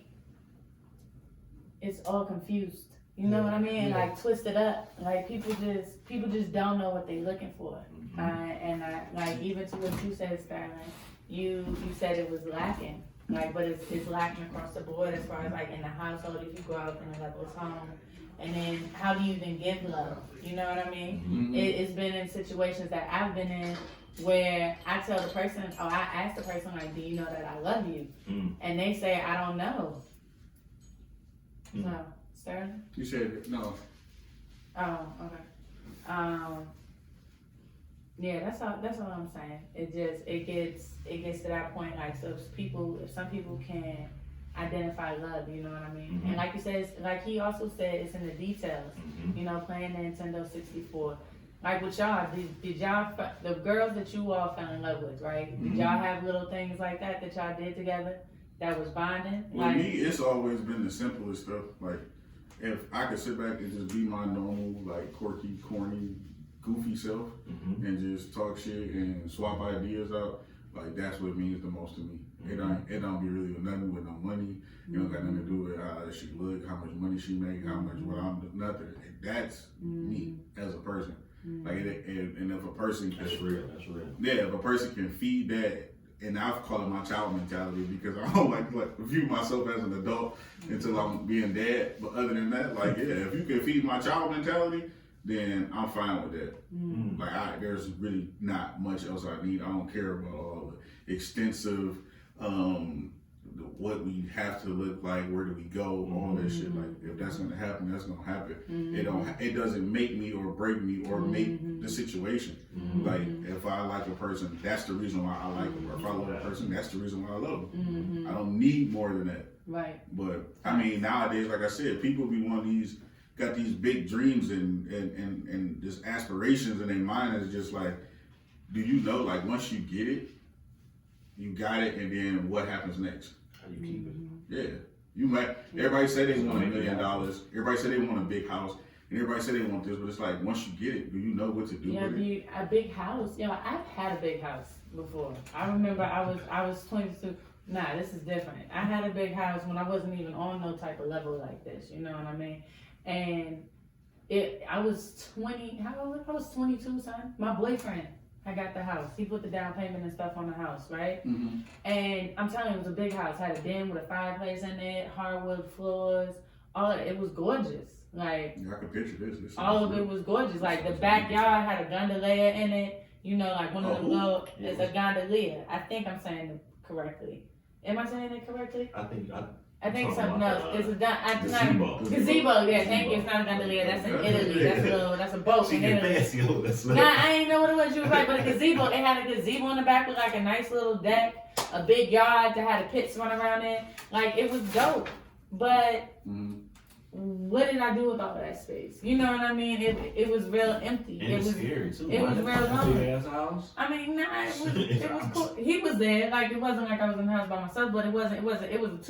It's all confused. You know what I mean? Yeah. Like twisted up. Like people just don't know what they're looking for. And I like even to what you said, Sterling. You said it was lacking. Like, but it's lacking across the board as far as like in the household. If you go out in a level's home, and then how do you even give love? You know what I mean? It's been in situations that I've been in where I tell the person, or I ask the person, like, do you know that I love you? And they say, I don't know. So, Sterling? You said no. Oh, okay. Yeah, that's all I'm saying. It gets to that point, like, so if some people can identify love, you know what I mean? And like you said, like he also said, it's in the details. You know, playing the Nintendo 64. Like with y'all, did y'all, the girls that you all fell in love with, right? Did y'all have little things like that y'all did together that was bonding? With Like, me, it's always been the simplest stuff. Like, if I could sit back and just be my normal, like, quirky, corny, goofy self and just talk shit and swap ideas out, like, that's what means the most to me. It don't be really nothing with no money. It don't got nothing to do with how she look, how much money she make, how much what I'm doing, nothing. That's me as a person. Like, and if a person can, That's real. yeah, if a person can feed that, and I call it my child mentality because I don't like view myself as an adult until I'm being dad. But other than that, like, yeah, if you can feed my child mentality, then I'm fine with that. Like, there's really not much else I need. I don't care about all the extensive what we have to look like, where do we go, all that shit. Like if that's gonna happen, that's gonna happen. It doesn't make me or break me or make the situation. Like if I like a person, that's the reason why I like them. Or if I love a person, that's the reason why I love them. I don't need more than that. Right. But I mean, nowadays, like I said, people be got these big dreams and just aspirations in their mind. Is just like, do you know? Like once you get it, you got it, and then what happens next? How you keep it? Yeah, you might. Everybody say they want $1 million. Everybody say they want a big house, and everybody say they want this. But it's like once you get it, do you know what to do with it? A big house. Yo, I've had a big house before. I remember I was 22. Nah, this is different. I had a big house when I wasn't even on no type of level like this. You know what I mean? And I was 20. How old? I was 22, son. My boyfriend. I got the house. He put the down payment and stuff on the house, right? And I'm telling you, it was a big house. Had a den with a fireplace in it, hardwood floors. It was gorgeous. Like Yeah, I can picture this. all of it was gorgeous. Like the backyard had a gondolier in it. You know, like one of them little. It's a gondolier. I think I'm saying it correctly. Am I saying it correctly? I think it's something about else. It's a gazebo. gazebo. Yeah, thank you. It's not a gondolier. That's in Italy. That's a boat in Italy. fancy over that Nah, I ain't know what it was. You was right, but a gazebo. It had a gazebo in the back with like a nice little deck, a big yard that had a pits run around it. Like it was dope. But what did I do with all that space? You know what I mean? It was real empty. And It it's was. scary too. It was right? real lonely. Big ass house. I mean, nah, it was cool. He was there. Like it wasn't like I was in the house by myself, but it was a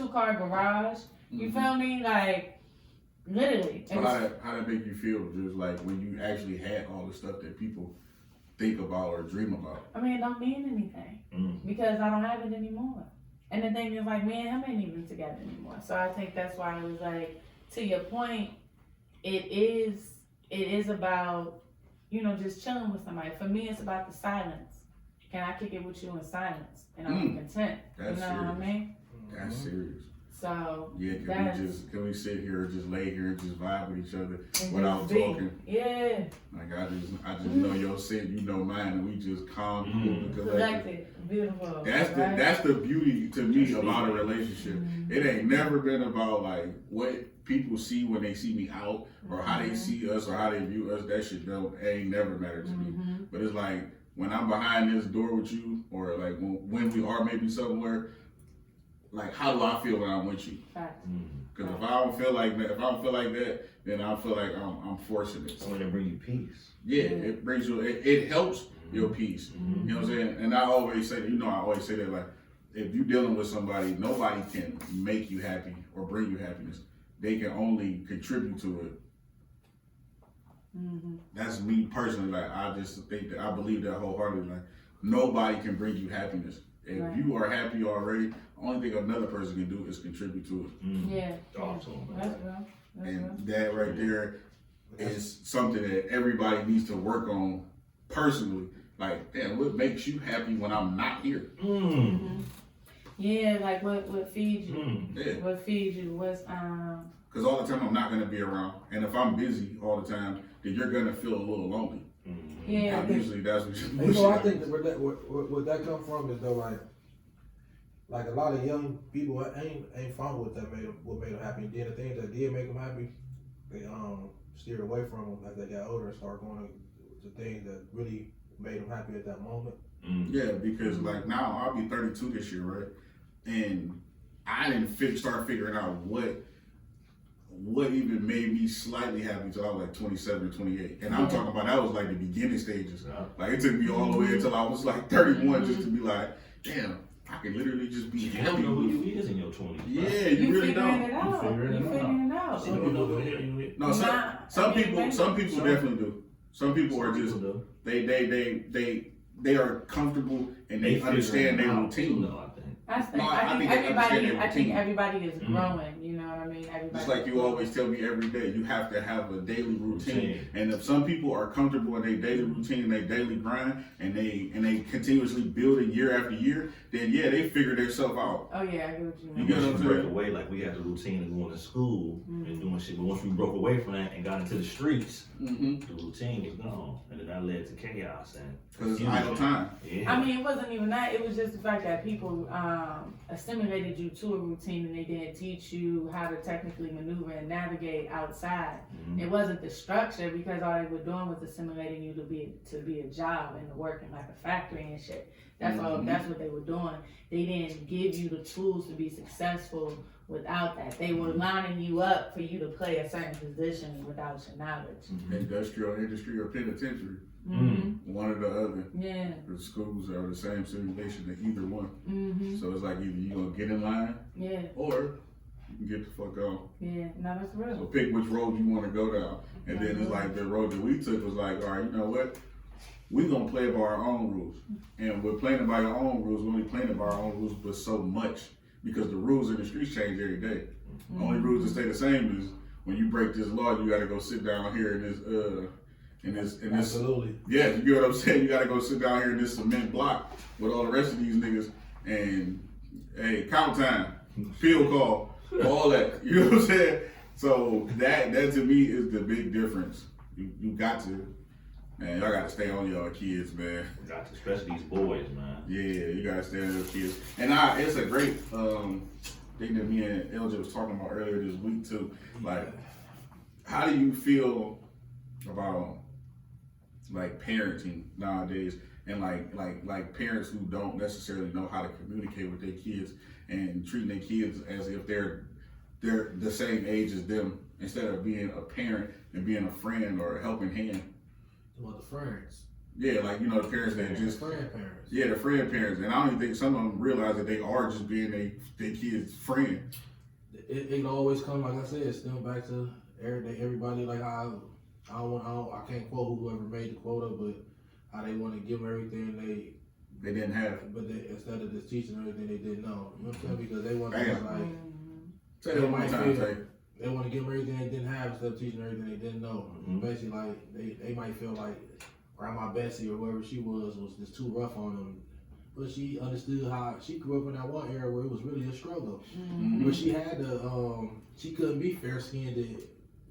2-car garage. You feel me? Like literally. So how that make you feel? Just like when you actually had all the stuff that people think about or dream about. I mean, it don't mean anything because I don't have it anymore. And the thing is, like, me and him ain't even together anymore. So I think that's why I was like, to your point, it is about, you know, just chilling with somebody. For me, it's about the silence. Can I kick it with you in silence? And I'm content. That's you know what I serious. mean? That's serious. So Yeah, can we sit here and just lay here and just vibe with each other and without just be. talking? Yeah. Like I just know your scent, you know mine, and we just calm, cool, and collected. Collected. Beautiful. That's the beauty to me about a relationship. It ain't never been about like what people see when they see me out or how they see us or how they view us. That shit ain't never mattered to me. But it's like when I'm behind this door with you, or like when we are maybe somewhere, like how do I feel when I'm with you? Because if I don't feel like that, then I feel like I'm forcing it. Something to bring you peace. Yeah, it brings you. It helps your peace. You know what I'm saying? And I always say that, like, if you're dealing with somebody, nobody can make you happy or bring you happiness. They can only contribute to it. That's me personally. Like, I just think that I believe that wholeheartedly. Like, nobody can bring you happiness. If you are happy already, the only thing another person can do is contribute to it. Yeah. Talk to 'em. That's real. And that right there is something that everybody needs to work on personally. Like, damn, what makes you happy when I'm not here? Yeah, like what feeds you? Yeah. What feeds you? What's Because all the time I'm not gonna be around, and if I'm busy all the time, then you're gonna feel a little lonely. Yeah. And usually that's what you. You know, I think that where that come from is though, like a lot of young people ain't found what made them happy. And then the things that did make them happy, they steered away from them as they got older and started going to things that really made them happy at that moment. Yeah, because like now I'll be 32 this year, right? And I didn't start figuring out what even made me slightly happy until I was like 27 or 28. And I'm talking about that was like the beginning stages. Like it took me all the way until I was like 31 just to be like, damn, I can literally just be You happy. don't know who you is in your 20s. Yeah, you really figuring don't. it out. You figuring it You figuring it out. You don't know who you is. No, some people definitely do. Some people are just do. they are comfortable and they understand their routine. I think, No, I think everybody is growing. You know what I mean? Everybody. Just like you always tell me every day, you have to have a daily routine. And if some people are comfortable in their daily routine and their daily grind, and they continuously build it year after year, then yeah, they figure themselves out. Oh yeah, I get what you You mean. get what I'm Once you break saying? away, like we had the routine of going to school and doing shit, but once we broke away from that and got into the streets, the routine was gone, and then that led to chaos and Because it's idle time. Yeah. I mean, it wasn't even that. It was just the fact that people assimilated you to a routine and they didn't teach you how to technically maneuver and navigate outside. Mhm. It wasn't the structure because all they were doing was assimilating you to be a job and to work in like a factory and shit. That's all. Mhm. That's what they were doing. They didn't give you the tools to be successful without that. They were lining you up for you to play a certain position without your knowledge. Industrial, industry, or penitentiary. Mm-hmm. One or the other. Yeah. The schools are the same simulation to either one. Mm-hmm. So it's like either you gonna get in line Yeah. or you can get the fuck on. Yeah. No, that's real. So pick which road you want to go down. And then it's like the road that we took was like, all right, you know what? We gonna play by our own rules. And we're playing by our own rules. We're only playing by our own rules, but so much. Because the rules in the streets change every day. Mm-hmm. Only rules that stay the same is when you break this law, you gotta go sit down here in this Absolutely. yeah, you get what I'm saying? You gotta go sit down here in this cement block with all the rest of these niggas and hey, count time, field call, all that. You know what I'm saying? So that to me is the big difference. You got to, man, y'all gotta stay on y'all kids, man. Got to, especially these boys, man. Yeah, you gotta stay on your kids. And it's a great thing that me and LJ was talking about earlier this week too. Like, how do you feel about like parenting nowadays and like parents who don't necessarily know how to communicate with their kids and treating their kids as if they're the same age as them instead of being a parent and being a friend or a helping hand? Well, the friends. Yeah, like, you know, the parents that just Friend parents. yeah, the friend parents, and I don't even think some of them realize that they are just being their kids' friend. It always come, like I said, still back to everybody, like how I can't quote whoever made the quota, but how they want to give them everything They didn't have. but they, instead of just teaching them everything they didn't know. You know what I'm saying? Because they want to Damn. like, Mm-hmm. Say that one more time, Tay. they want to give them everything they didn't have instead of teaching them everything they didn't know. Mhm. Basically, like they might feel like Grandma Bessie or whoever she was just too rough on them. But she understood how she grew up in that one era where it was really a struggle. Mhm. But she had to, she couldn't be fair skinned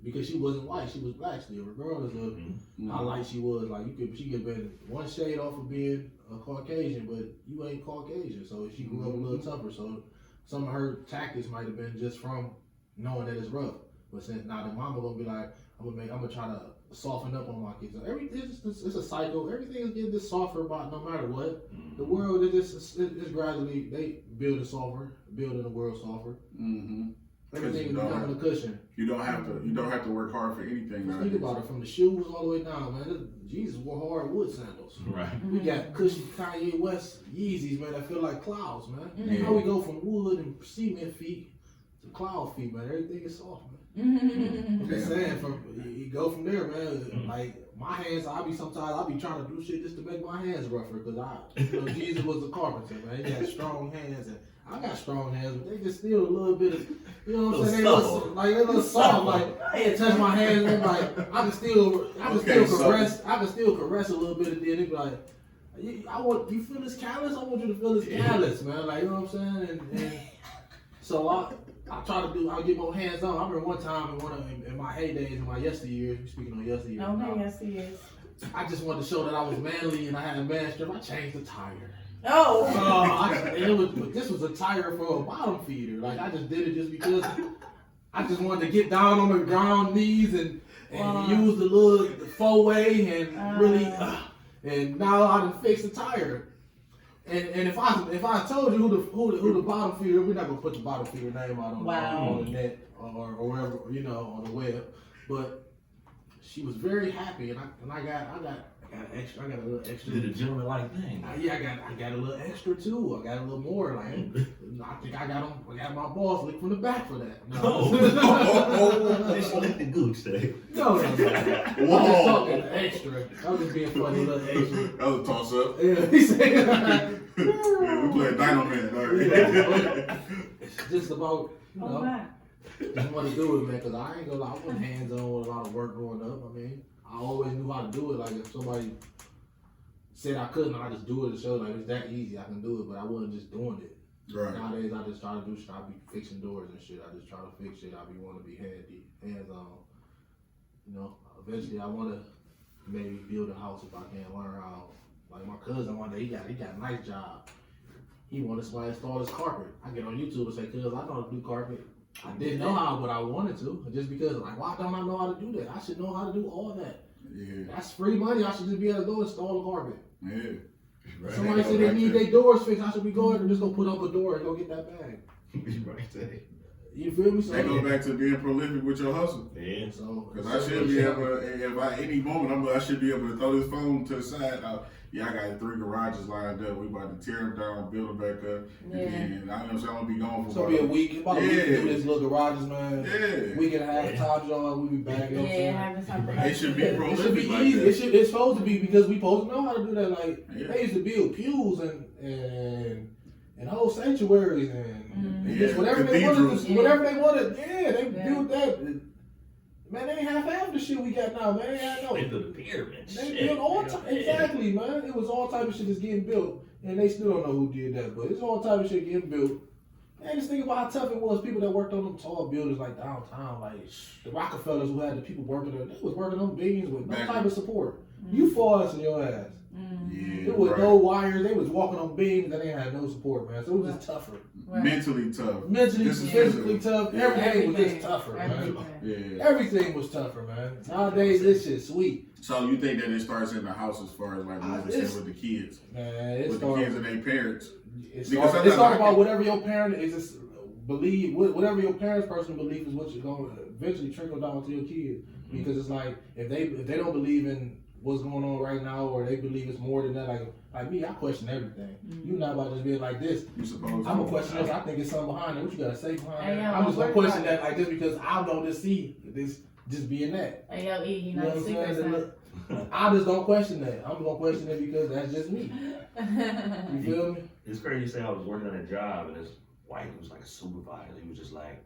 because she wasn't white. She was black still, regardless of Mm-hmm. how light she was. Like she could have been one shade off of being a Caucasian, but you ain't Caucasian. So she grew up a little tougher. So some of her tactics might have been just from knowing that it's rough. But since now the mama gonna be like, I'm gonna try to soften up on my kids. So it's a cycle. Everything is getting just softer about no matter what. The world is gradually they building the world softer. Mm-hmm. Everything is becoming a cushion. You don't have to work hard for anything. Just nowadays. think about it, from the shoes all the way down, man. Jesus wore hard wood sandals. Right. We got cushy Kanye West Yeezys, man, that feel like clouds, man. Yeah. How we go from wood and cement feet to cloud feet, man. Everything is soft, man. Mm-hmm. I'm just saying, you go from there, man. Like my hands, I'll be trying to do shit just to make my hands rougher, cause Jesus was a carpenter, man. He had strong hands, and I got strong hands, but they just still a little bit of, you know what I'm saying? They a little soft, like I ain't touch my hands, and like I can still caress a little bit, and then it be like, you feel this callus? I want you to feel this callus, man. Like, you know what I'm saying? And so I try to I'll get more hands on. I remember one time in my heydays, in my yesteryears, speaking on yesteryears. Okay, yes, he is. I just wanted to show that I was manly and I had a man strip. I changed the tire. Oh. This was a tire for a bottom feeder. Like I just did it just because I just wanted to get down on the ground knees and use the little 4-way and really and now I done fixed the tire. And if I told you who the bottom feeder, we're not gonna put the bottom feeder name out on the net or wherever, you know, on the web. But she was very happy, and I got extra. I got a little extra. Did a gentleman like thing? Yeah, I got a little extra too. I got a little more. Like I think I got my balls licked from the back for that. No, Did she lick the gooch thing? no. I'm just talking extra. I was just being funny, a little extra. That was a toss up. Yeah, he said. Yeah, we playing Dino Man. It's just about, you Oh, know, my. just want to do it, man. Cause I ain't gonna lie, I wasn't hands on with a lot of work growing up. I mean, I always knew how to do it. Like if somebody said I couldn't, I just do it to show like it's that easy. I can do it, but I wasn't just doing it. Right. Nowadays, I just try to do shit. I be fixing doors and shit. I just try to fix shit. I be want to be hands on. You know, eventually I want to maybe build a house if I can learn how. Like my cousin one day, he got a nice job. he wanted somebody to install his carpet. I get on YouTube and say, cuz I know how to do carpet. I didn't know how, but I wanted to. Just because, like, why don't I know how to do that? I should know how to do all that. Yeah. That's free money. I should just be able to go install the carpet. Yeah. Right. Somebody said they need their doors fixed. I should be going and just go put up a door and go get that bag. Right there. You feel me? So, They go back to being prolific with your hustle. Yeah. So, Because I should be able to, if I any moment, I should be able to throw this phone to the side. Yeah, I got 3 garages lined up. We about to tear them down, build them back up. Yeah. And I know I'm gonna be gone for it's gonna be a week. About a week to do Yeah. this little garages, man. Yeah. Week and a half, top job. We be back. You know what I'm saying? having something. It should be It prolific should be like easy. that. It's supposed to be because we supposed to know how to do that. Like Yeah. they used to build pews and whole sanctuaries and Yeah, just whatever they cathedrals. wanted. Whatever they wanted. Yeah, they Yeah. built that. Man, they ain't half the shit we got now. Man, they ain't no. They built the pyramid. They Shit. built all Yeah. type. Exactly, man. It was all type of shit that's getting built, and they still don't know who did that. But it's all type of shit getting built. Man, just think about how tough it was. People that worked on them tall buildings like downtown, like the Rockefellers who had the people working there. They was working on buildings with no Back- type of support. You fall us in your ass. Mm-hmm. Yeah, There was right. no wires. They was walking on beams and they had no support, man. So it was just tougher. Right. Mentally tough. Mentally, This is physically tough. Yeah. Everything was just tougher, man. Everything. Yeah. Everything was tougher, man. Nowadays, this shit's sweet, So you think that it starts in the house as far as like what we It's- said with the kids, man. It's with the kids and their parents? It's Because all sometimes I about can- whatever your parent is just believe, whatever your parents' personal belief is, what you're going to eventually trickle down to your kids. Because it's like if they don't believe in what's going on right now, or they believe it's more than that. Like me, I question everything. You not about to just be like this. You supposed I'm to. gonna question this. I think it's something behind it. What you gotta say behind Hey, that? yo, I'm just gonna what question about- that like this because I don't just see this just being that. Hey, yo, E, you You know know the what I'm secret saying? son. I just don't question that. I'm gonna question it because that's just me. You feel me? It's crazy to say I was working on a job and this white was like a supervisor. He was just like,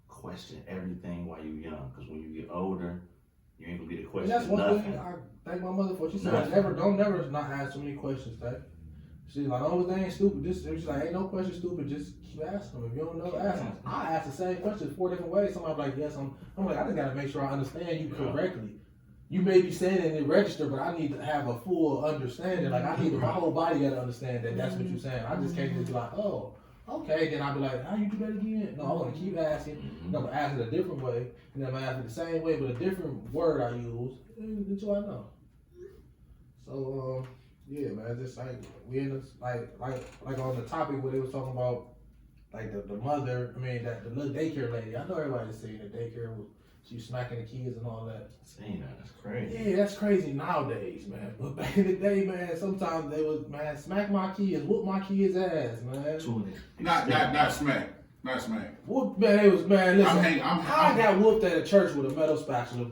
question everything while you're young. Because when you get older, you ain't gonna be the And question that's one nothing. thing I thank my mother for. She said, Nothing. don't never not ask so many questions, Tay. She's like, only thing stupid. She's like, ain't no question stupid. Just keep asking them. If you don't know, ask them. I ask the same question 4 different ways. Somebody like, yes, I'm like, I just gotta make sure I understand you correctly. You may be saying it in the register, but I need to have a full understanding. Like I need my whole body gotta understand that that's what you're saying. I just can't just be like, oh, okay. Then I'll be like, how you do that again? No, I want to keep asking. And I'm gonna ask it a different way, and then I'm gonna ask it the same way, but a different word I use until I know. So yeah, man, just like we in this like on the topic where they was talking about like the mother. I mean that the little daycare lady. I know everybody's saying that daycare was she was smacking the kids and all that. Saying that, that's crazy. Yeah, that's crazy nowadays, man. But back in the day, man, sometimes they was smack my kids, whoop my kids' ass, man. Not smack. Not smack. Whoop, man, it was man. Listen, I'm- I got whooped at a church with a metal spatula.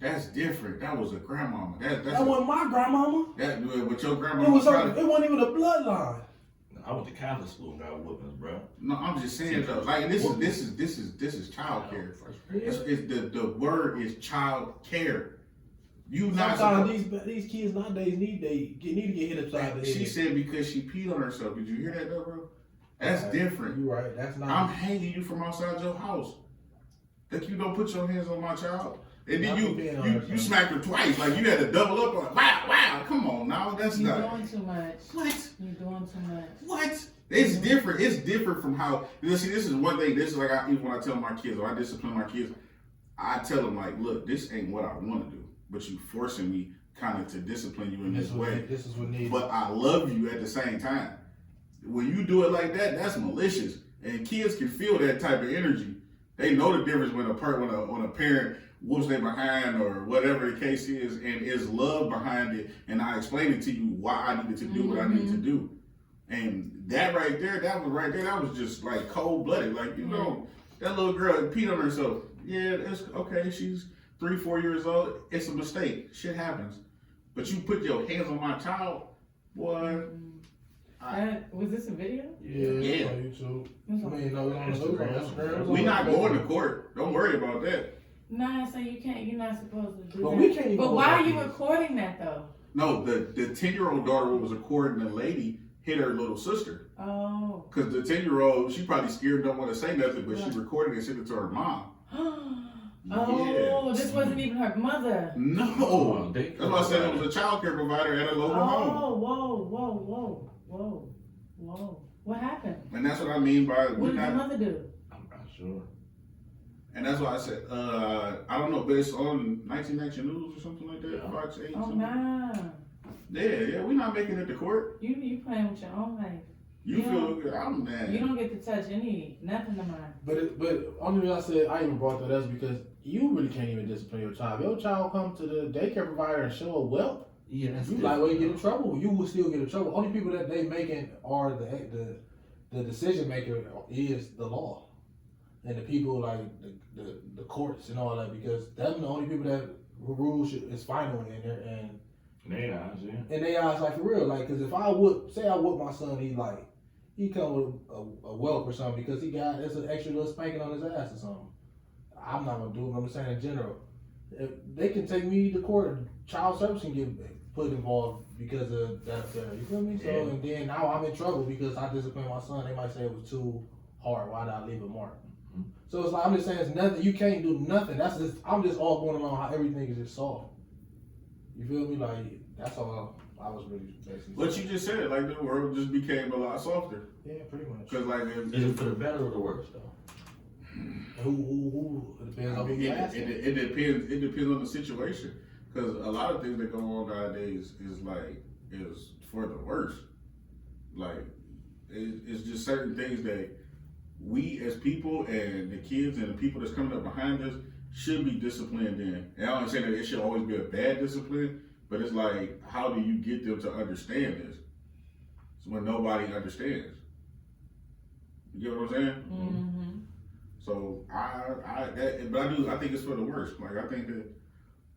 That's different. That was a grandmama. That's That wasn't my grandmama. that with your It grandmama. was it wasn't even a bloodline. I went to Catholic school and got whoopings, bro. No, I'm just saying though. Like this is child care. It's the word is child care. You not Sometimes supposed. these kids nowadays need to get hit upside the head. She said because she peed on herself. Did you hear that though, bro? That's different. You're right. That's not. I'm hanging you from outside your house. That you don't put your hands on my child. And then Not for being on you herself. smacked her twice. Like you had to double up on wow. Come on now. That's You're not doing too much. what? You're doing too much. What? It's different. It's different from how. See, this is one thing. This is like even when I tell my kids, or I discipline my kids, I tell them like, look, this ain't what I want to do, but you forcing me kind of to discipline you in this way. This is what needs. But I love you at the same time. When you do it like that, that's malicious, and kids can feel that type of energy. They know the difference when a parent whoops their behind or whatever the case is, and is love behind it. And I explain it to you why I needed to do what I need to do. And that right there, that was just like cold blooded. Like, you know, that little girl peed on herself. Yeah, it's okay. She's 3-4 years old. It's a mistake. Shit happens. But you put your hands on my child, boy. Was this a video? Yeah. Yeah. On YouTube. I It's on- mean, no, it's on Instagram. We not going to court. Don't worry about that. Nah, so you can't. You're not supposed to do But that. we can't even But go why back are you to this. recording that though? No, the 10-year-old daughter was recording the lady hit her little sister. Oh. Because the 10-year-old, she probably scared, don't want to say nothing, but she recorded it and sent it to her mom. Oh, this wasn't even her mother. No. That's why I said it was a child care provider at a local home. Oh, whoa. Whoa. What happened? And that's what I mean by What did your mother do? I'm not sure. and that's why I said, I don't know, based on 1990 News or something like that, Yeah. Fox 8. Oh, something. nah. Yeah, we're not making it to court. You playing with your own life. You Yeah. feel good, I'm mad. You don't get to touch nothing of mine. But only reason I said I even brought that up is because you really can't even discipline your child. If your child come to the daycare provider and show a whelp, Yeah, that's you different. like well, you get in trouble. You will still get in trouble. Only people that they making are the decision maker is the law, and the people like the courts and all that, because them the only people that rules is final in there and Yeah, yeah. in their eyes, like for real, like because if I would say I whoop my son, he come with a whelp or something because there's an extra little spanking on his ass or something. I'm not gonna do it. I'm just saying in general, if they can take me to court, child service can get put involved because of that affair. You feel me? So Yeah. and then now I'm in trouble because I disciplined my son. They might say it was too hard. Why did I leave a mark? Mhm. So it's like I'm just saying it's nothing. You can't do nothing. I'm just all going along how everything is just solved. You feel me? Like that's all I was really basically. But you just said it, like the world just became a lot softer. Yeah, pretty much. Cause like Is it for the better or the worse though? Who it depends on who you ask. it depends. It depends on the situation. Cause a lot of things that go on nowadays is for the worse. Like it's just certain things that we as people and the kids and the people that's coming up behind us should be disciplined in. And I don't say that it should always be a bad discipline, but it's like, how do you get them to understand this? It's when nobody understands. You get what I'm saying? Mm-hmm. So I think it's for the worst. Like I think that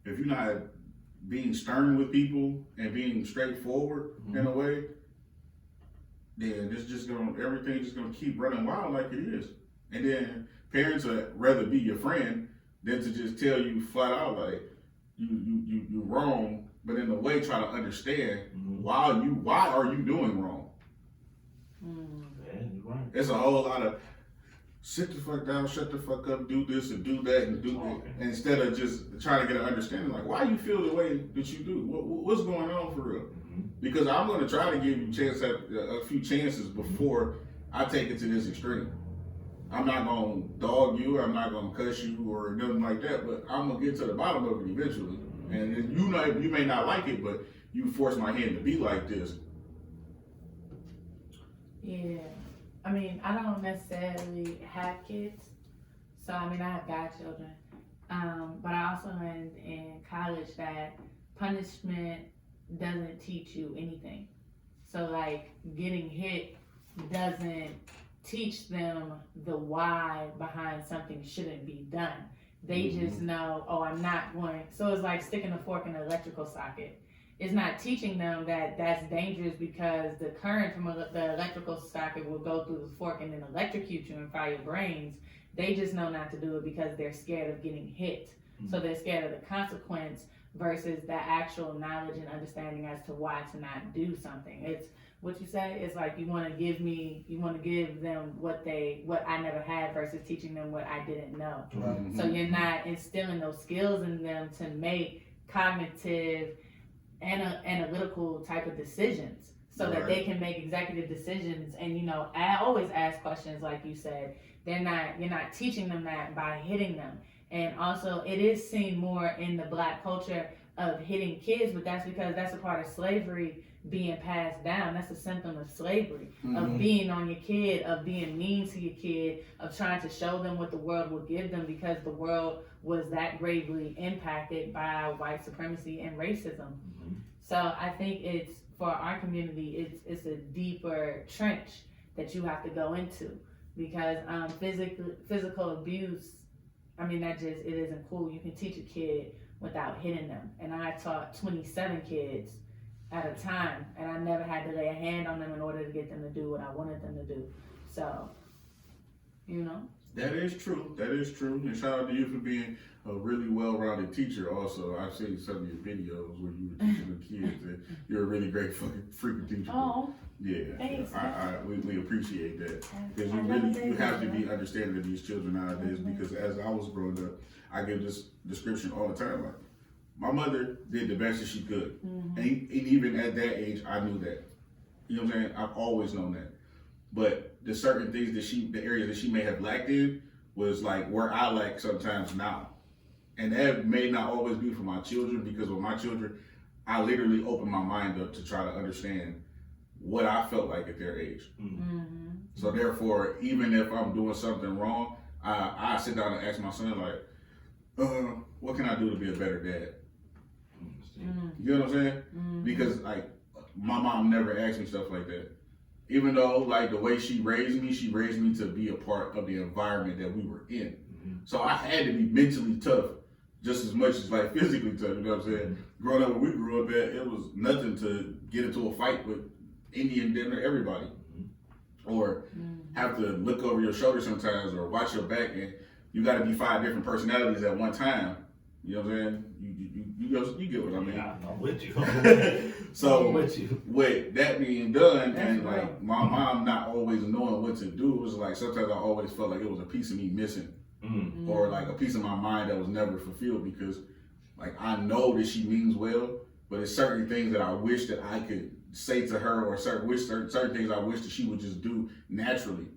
if you're not being stern with people and being straightforward in a way, then everything's just gonna keep running wild like it is. And then parents would rather be your friend than to just tell you flat out like you wrong, but in a way try to understand why are you doing wrong. Yeah, you're right. It's a whole lot of sit the fuck down, shut the fuck up, do this and do that and do that, instead of just trying to get an understanding like why you feel the way that you do. What's going on for real? Because I'm going to try to give you a few chances before I take it to this extreme. I'm not going to dog you, I'm not going to cuss you or nothing like that, but I'm going to get to the bottom of it eventually. And you may not like it, but you force my hand to be like this. Yeah. I mean, I don't necessarily have kids. So, I mean, I have godchildren. But I also learned in college that punishment doesn't teach you anything. So, like, getting hit doesn't teach them the why behind something shouldn't be done. They just know, oh, I'm not going. So it's like sticking a fork in an electrical socket. It's not teaching them that that's dangerous because the current from the electrical socket will go through the fork and then electrocute you and fry your brains. They just know not to do it because they're scared of getting hit. So they're scared of the consequence versus the actual knowledge and understanding as to why to not do something. It's what you say. It's like you want to give them what I never had versus teaching them what I didn't know. Right. So you're not instilling those skills in them to make cognitive and analytical type of decisions so that they can make executive decisions. And I always ask questions like you said. You're not teaching them that by hitting them. And also it is seen more in the Black culture of hitting kids, but that's because that's a part of slavery being passed down. That's a symptom of slavery, of being on your kid, of being mean to your kid, of trying to show them what the world will give them because the world was that gravely impacted by white supremacy and racism. So I think it's, for our community, it's a deeper trench that you have to go into because physical abuse, I mean, it isn't cool. You can teach a kid without hitting them. And I taught 27 kids at a time, and I never had to lay a hand on them in order to get them to do what I wanted them to do. So, That is true. And shout out to you for being a really well-rounded teacher also. I've seen some of your videos where you were teaching the kids and you're a really great fucking freaking teacher. oh, Yeah. thanks. We appreciate that. Because I love you have to that. be understanding of these children nowadays because as I was growing up, I give this description all the time. Like, my mother did the best that she could. And even at that age, I knew that. You know what I'm saying? I've always known that. But the certain things that the areas that she may have lacked in was like where I lack sometimes now. And that may not always be for my children, because with my children, I literally open my mind up to try to understand what I felt like at their age. So therefore, even if I'm doing something wrong, I sit down and ask my son like, what can I do to be a better dad? You know what I'm saying? Because like my mom never asked me stuff like that. Even though like the way she raised me to be a part of the environment that we were in. So I had to be mentally tough just as much as like physically tough, you know what I'm saying? Growing up where we grew up at, it was nothing to get into a fight with Indian dinner, everybody. Or have to look over your shoulder sometimes or watch your back, and you gotta be 5 different personalities at one time. You know what I'm saying? You get what I mean? Yeah, I'm with you. So I'm with you. with that being done, That's and real. like my mom not always knowing what to do, it was like sometimes I always felt like it was a piece of me missing, or like a piece of my mind that was never fulfilled, because like I know that she means well, but it's certain things that I wish that I could say to her, or certain things I wish that she would just do naturally,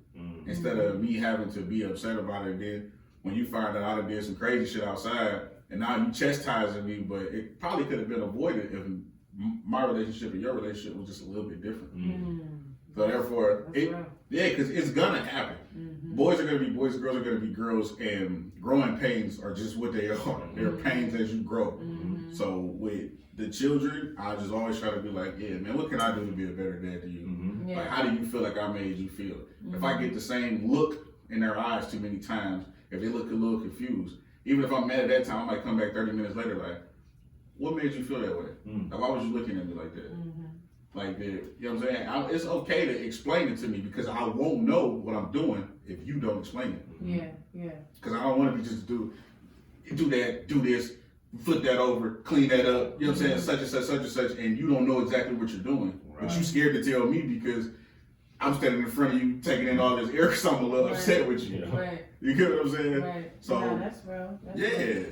instead of me having to be upset about it. Then when you find out I done did some crazy shit outside, and now you chastising me, but it probably could have been avoided if my relationship and your relationship was just a little bit different. So therefore, because it's gonna happen. Boys are gonna be boys, girls are gonna be girls, and growing pains are just what they are. They're pains as you grow. So with the children, I just always try to be like, yeah, man, what can I do to be a better dad to you? Like, how do you feel like I made you feel? If I get the same look in their eyes too many times, if they look a little confused, even if I'm mad at that time, I might come back 30 minutes later like, what made you feel that way? Like, why was you looking at me like that? Like, you know what I'm saying? It's okay to explain it to me, because I won't know what I'm doing if you don't explain it. Yeah. Because I don't want to be just do that, do this, flip that over, clean that up, you know what I'm saying, such and such, such and such, and you don't know exactly what you're doing. But you scared to tell me because I'm standing in front of you taking in all this air, because I'm a little upset with you. Right. You get what I'm saying? Right. So no, that's real. That's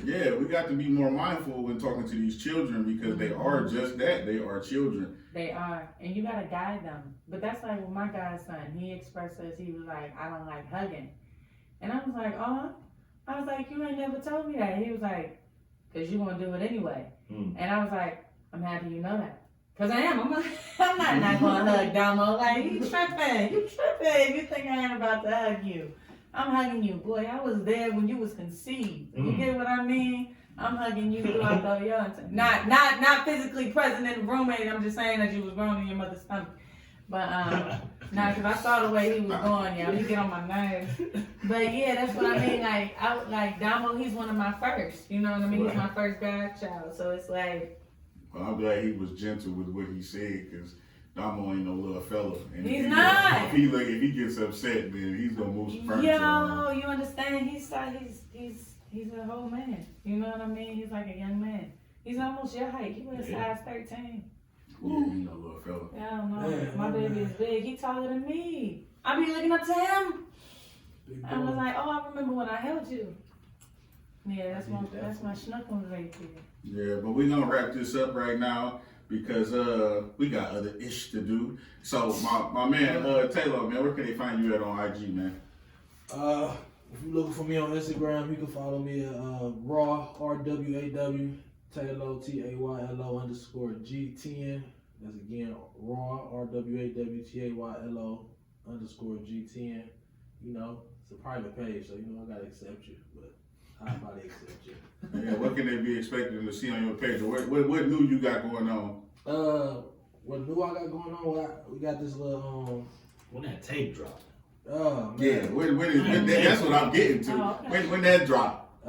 yeah, we got to be more mindful when talking to these children, because they are just that. They are children. They are, and you gotta guide them. But that's like with my godson. He expressed us. He was like, "I don't like hugging," and I was like, "Oh," I was like, "You ain't never told me that." He was like, "Cause you gonna do it anyway," and I was like, "I'm happy you know that." Cause I am. I'm not gonna hug Damo. Like, you tripping. You think I ain't about to hug you? I'm hugging you, boy. I was there when you was conceived. You get what I mean? I'm hugging you throughout the not physically present in the room. And I'm just saying that you was growing in your mother's stomach. But cause I saw the way he was going. Yeah, he get on my nerves. But yeah, that's what I mean. Like Damo, he's one of my first. You know what I mean? He's my first godchild. So it's like. Well, I'm glad he was gentle with what he said, because Damo ain't no little fella. And He's not. If he gets upset, then he's gonna move some furniture Yo, around. you understand? He's a whole man. You know what I mean? He's like a young man. He's almost your height. He was size 13. Yeah, he ain't no little fella. Yeah, I don't know. Yeah, My baby is big. He taller than me. I be looking up to him. I was like, oh, I remember when I held you. Yeah, that's my schnuckles right there. Yeah, but we're gonna wrap this up right now, because we got other ish to do. So my man Taylor, man, where can they find you at on IG, man? If you're looking for me on Instagram, you can follow me at raw RWAW Taylor TAYLO _G10. That's again raw RWAW TAYLO _G10. You know, it's a private page, so you know I gotta accept you, but I probably accept you. Yeah, what can they be expecting to see on your page? Or what new you got going on? What new I got going on? We got this little When that tape dropped. man. Yeah, when that's what I'm getting to. Oh, okay. When that drop?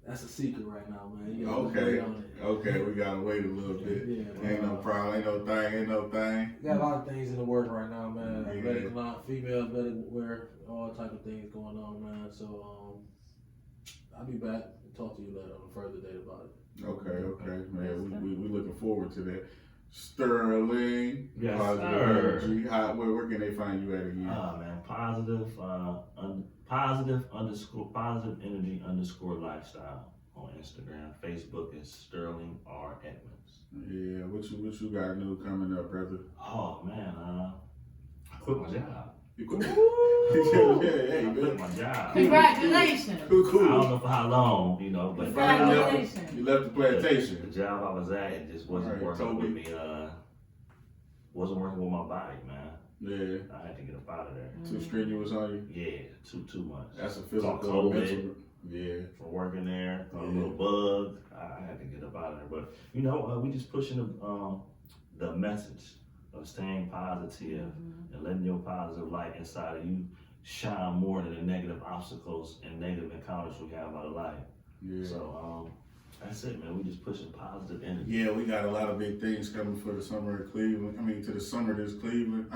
That's a secret right now, man. You gotta Okay, wait on it. okay, we gotta wait a little bit. Yeah, Ain't no problem, ain't no thing. We got a lot of things in the work right now, man. Yeah. Athletic line, female athletic wear, all type of things going on, man. So I'll be back and talk to you later on a further date about it. Okay, man. We looking forward to that. Sterling, Yes, positive sir. energy. Where can they find you at again? Man, positive energy _ lifestyle on Instagram. Facebook is Sterling R. Edmonds. Yeah, what What you got new coming up, brother? Oh man, I quit my job. You quit? Hey, I quit man. my job. Congratulations. Cool, I cool. don't know for how long, you know, but Congratulations. You left the the plantation. job I was at, it just wasn't Alright, working Toby. with me. Wasn't working with my body, man. Yeah. I had to get up out of there. Too strenuous on you. Yeah, too much. That's a physical, COVID. mental. Yeah. For working there, a little bug. I had to get up out of there. But you know, we just pushing the message of staying positive and letting your positive light inside of you shine more than the negative obstacles and negative encounters we have out of life. Yeah. So that's it, man. We just pushing positive energy. Yeah, we got a lot of big things coming for the summer in Cleveland. To the summer this Cleveland.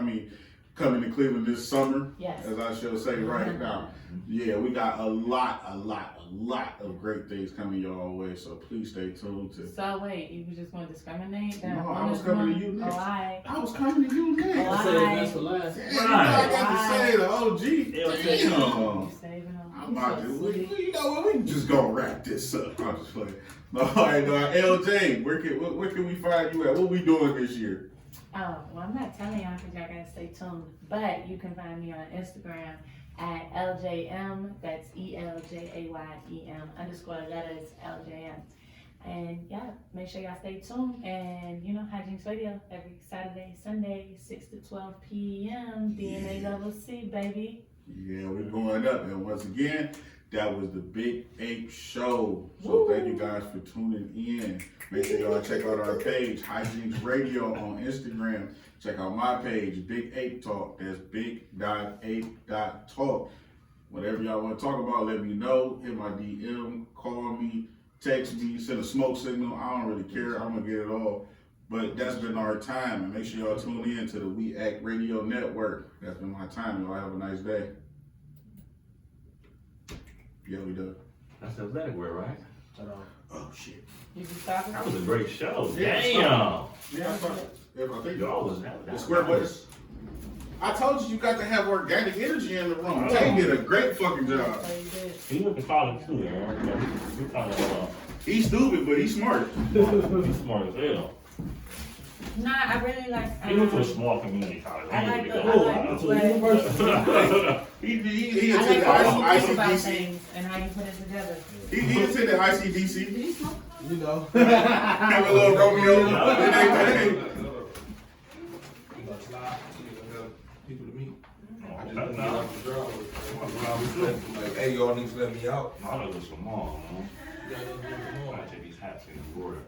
Coming to Cleveland this summer, Yes. as I shall say right now. Yeah, we got a lot of great things coming your way. So please stay tuned to. So wait, you just want to discriminate? No, That I was one coming is to you one? next. Oh, I. I was coming to you next. Oh, I said that's for last. Damn, you know I got to say the OG. LJ, Damn. You saving them. I'm about to. You know what? We just gonna wrap this up. I'm just playing. No, all right, no, LJ, where can we find you at? What we doing this year? Oh, well, I'm not telling y'all because y'all gotta stay tuned. But you can find me on Instagram at LJM. That's ELJAYEM _letters LJM. And yeah, make sure y'all stay tuned. And you know, Hijinks Radio every Saturday, Sunday, 6 to 12 p.m. DNA Level C, baby. Yeah, we're going up. And once again, that was the Big Ape Show. So thank you guys for tuning in. Make sure y'all check out our page, Hijinks Radio on Instagram. Check out my page, Big Ape Talk. That's big.ape.talk. Whatever y'all want to talk about, let me know. Hit my DM, call me, text me, send a smoke signal. I don't really care. I'm going to get it all. But that's been our time. And make sure y'all tune in to the We Act Radio Network. That's been my time. Y'all have a nice day. Yeah, we do. That's the athletic wear, right? Oh, shit. You be talking? That was a great show. Yeah, Damn. Yeah, I think Y'all was the square buttons. I told you got to have organic energy in the room. Tay did a great fucking job. So you did. He went to college too, man. He kind of He's stupid, but he's smart. he's smart as hell. Nah, I really like. He went to a small community college. I like the. I Oh, like the way. He I attended like the way you think about ICDC. things and how you put it together. He attended ICDC. Did you smoke? You know. Have a little Romeo. and everything. People to meet. Like, hey, y'all niggas let me out. I know there's some more, man. I take these hats and border.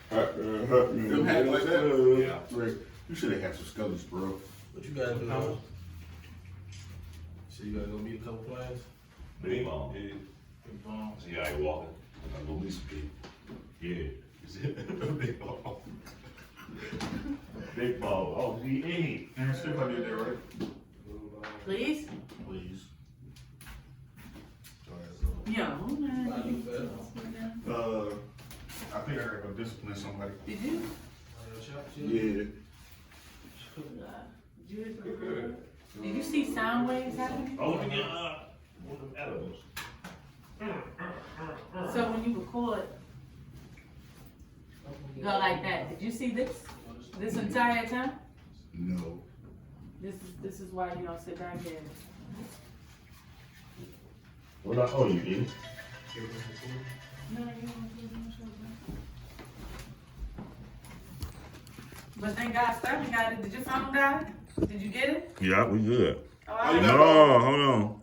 Them hats like that? Yeah. Rick, you should have had some scullies, bro. What you gotta do? So you gotta go meet a couple players? Big ball. Big ball. See how he walking? I'm gonna meet some people. Yeah. Big ball. Big ball. Oh, V8. And see if I did that right. Please? Please. Yo, man. I think I gotta go discipline somebody. Did you? Yeah. Did you see sound waves happening? Oh, let me get one of them edibles. So when you record, you go like that. Did you see this entire time? No. This is why you don't sit back here. What I owe you, dude? No, you don't do it. But thank God Sterling got it. Did your phone die? Did you get it? Yeah, we good. Oh, you No, hold on.